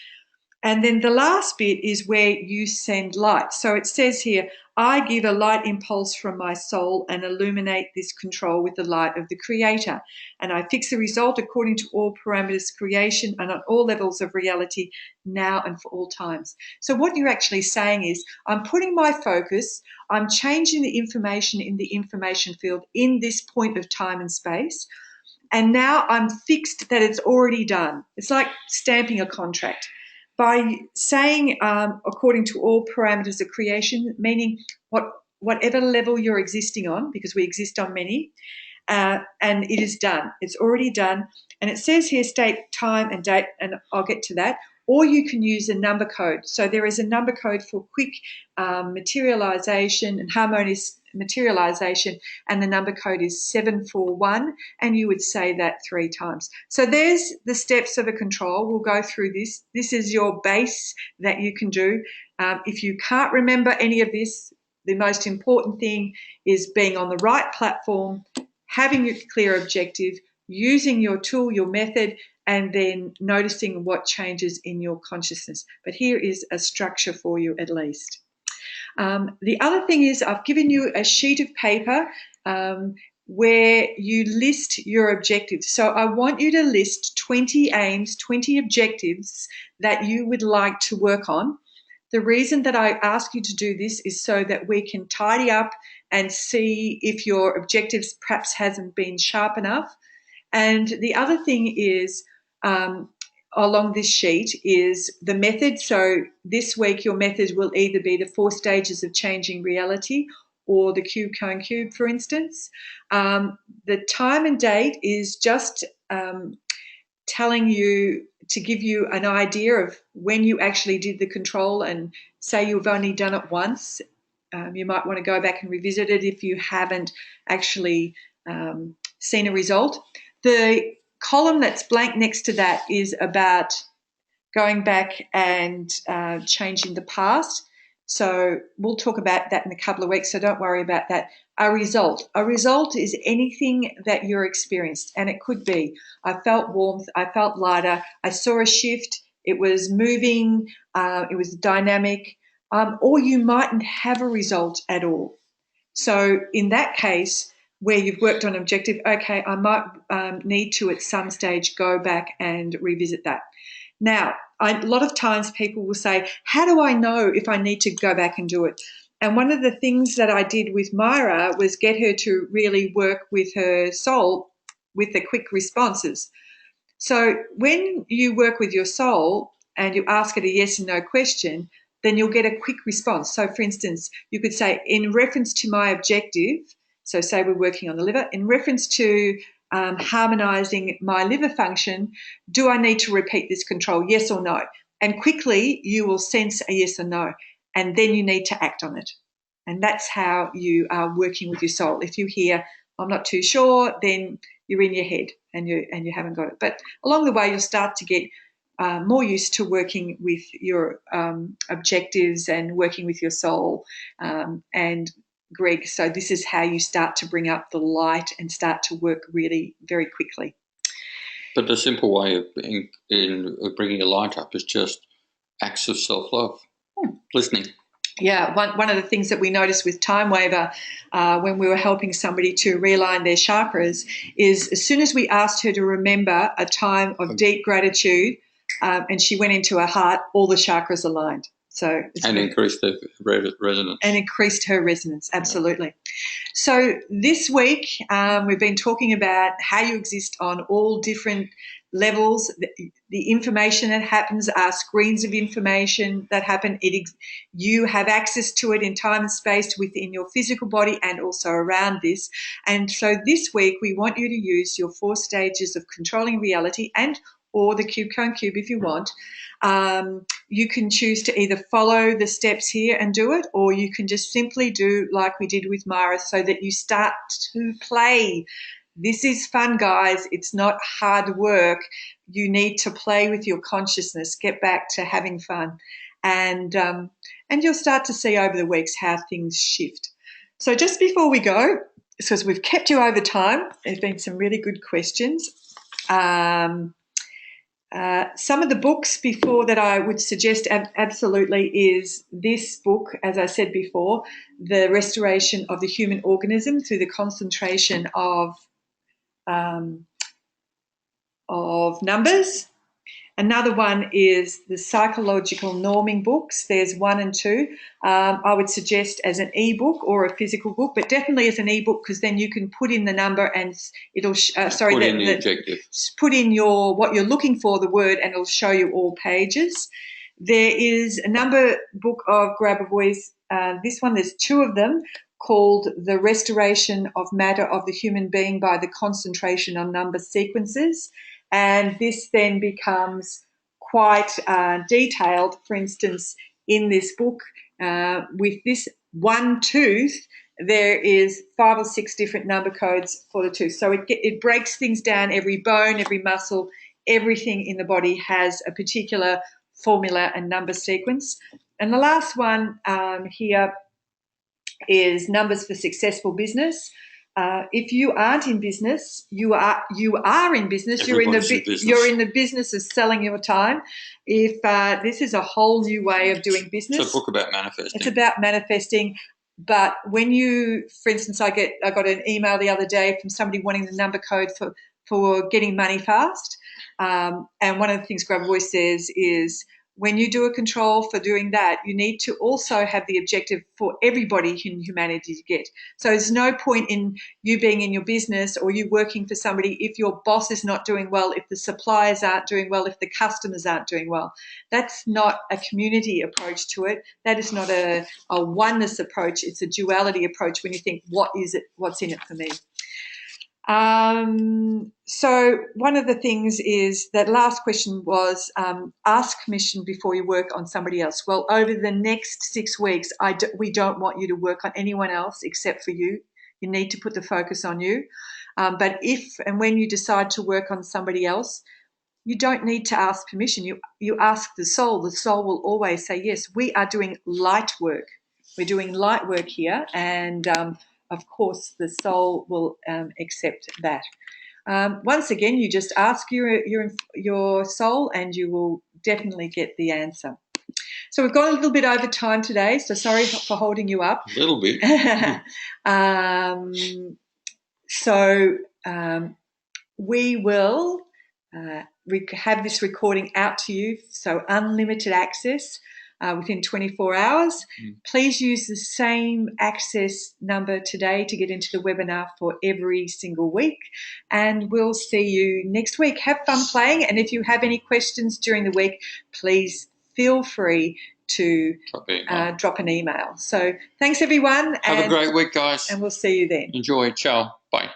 And then the last bit is where you send light. So it says here, I give a light impulse from my soul and illuminate this control with the light of the creator. And I fix the result according to all parameters creation and on all levels of reality now and for all times. So what you're actually saying is, I'm putting my focus, I'm changing the information in the information field in this point of time and space. And now I'm fixed that it's already done. It's like stamping a contract. By saying according to all parameters of creation, meaning whatever level you're existing on, because we exist on many, and it is done. It's already done. And it says here state, time and date, and I'll get to that. Or you can use a number code. So there is a number code for quick materialization and harmonious materialization, and the number code is 741, and you would say that 3 times. So there's the steps of a control. We'll go through this. This is your base that you can do. If you can't remember any of this, the most important thing is being on the right platform, having a clear objective, using your tool, your method, and then noticing what changes in your consciousness. But here is a structure for you at least. The other thing is I've given you a sheet of paper where you list your objectives. So I want you to list 20 aims, 20 objectives that you would like to work on. The reason that I ask you to do this is so that we can tidy up and see if your objectives perhaps hasn't been sharp enough. And the other thing is, along this sheet is the method. So this week your method will either be the 4 stages of changing reality or the cube, cone, cube, for instance. The time and date is just telling you to give you an idea of when you actually did the control, and say you've only done it once. You might want to go back and revisit it if you haven't actually seen a result. The column that's blank next to that is about going back and changing the past. So we'll talk about that in a couple of weeks, so don't worry about that. A result is anything that you're experienced, and it could be, I felt warmth, I felt lighter, I saw a shift, it was moving, it was dynamic, or you mightn't have a result at all. So in that case, where you've worked on objective, okay, I might need to at some stage go back and revisit that. Now, a lot of times people will say, how do I know if I need to go back and do it? And one of the things that I did with Myra was get her to really work with her soul with the quick responses. So when you work with your soul and you ask it a yes and no question, then you'll get a quick response. So for instance, you could say, in reference to my objective, so say we're working on the liver, in reference to harmonizing my liver function, do I need to repeat this control, yes or no? And quickly you will sense a yes or no, and then you need to act on it. And that's how you are working with your soul. If you hear, I'm not too sure, then you're in your head and you haven't got it. But along the way, you'll start to get more used to working with your objectives and working with your soul and Greg. So this is how you start to bring up the light and start to work really very quickly. But the simple way of bringing a light up is just acts of self-love, listening. Yeah, one of the things that we noticed with Time Waver when we were helping somebody to realign their chakras is as soon as we asked her to remember a time of deep gratitude, and she went into her heart, all the chakras aligned. So and increased the resonance. And increased her resonance, absolutely. Yeah. So this week we've been talking about how you exist on all different levels. The information that happens are screens of information that happen. You have access to it in time and space within your physical body and also around this. And so this week we want you to use your 4 stages of controlling reality and or the cube cone cube if you want. You can choose to either follow the steps here and do it, or you can just simply do like we did with Mara so that you start to play. This is fun, guys. It's not hard work. You need to play with your consciousness, get back to having fun. And you'll start to see over the weeks how things shift. So just before we go, because we've kept you over time, there's been some really good questions. Some of the books before that I would suggest absolutely is this book, as I said before, The Restoration of the Human Organism through the Concentration of Numbers. Another one is the Psychological Norming books. There's 1 and 2. I would suggest as an e-book or a physical book, but definitely as an e-book because then you can put in the number and it'll put in the objective. Put in what you're looking for, the word, and it'll show you all pages. There is a number book of Grabovoi's. This one, there's 2 of them, called The Restoration of Matter of the Human Being by the Concentration on Number Sequences. And this then becomes quite detailed. For instance, in this book, with this one tooth, there is 5 or 6 different number codes for the tooth. So it breaks things down. Every bone, every muscle, everything in the body has a particular formula and number sequence. And the last one here is Numbers for Successful Business. If you aren't in business, you are in business. You're in the business of selling your time. If this is a whole new way of doing business, it's a book about manifesting. It's about manifesting. But when you, for instance, I got an email the other day from somebody wanting the number code for getting money fast. And one of the things Grabovoi says is, when you do a control for doing that, you need to also have the objective for everybody in humanity to get. So there's no point in you being in your business or you working for somebody if your boss is not doing well, if the suppliers aren't doing well, if the customers aren't doing well. That's not a community approach to it. That is not a oneness approach. It's a duality approach when you think, what is it? What's in it for me? So one of the things is that last question was ask permission before you work on somebody else. Well, over the next 6 weeks, we don't want you to work on anyone else except for you. You need to put the focus on you. But if and when you decide to work on somebody else, you don't need to ask permission. You ask the soul. The soul will always say yes. We are doing light work. We're doing light work here, and of course, the soul will accept that. Once again, you just ask your soul, and you will definitely get the answer. So we've gone a little bit over time today, so sorry for holding you up. A little bit. We will have this recording out to you, so unlimited access. Within 24 hours. Please use the same access number today to get into the webinar for every single week. And we'll see you next week. Have fun playing. And if you have any questions during the week, please feel free to drop an email. So thanks, everyone. Have a great week, guys. And we'll see you then. Enjoy. Ciao. Bye.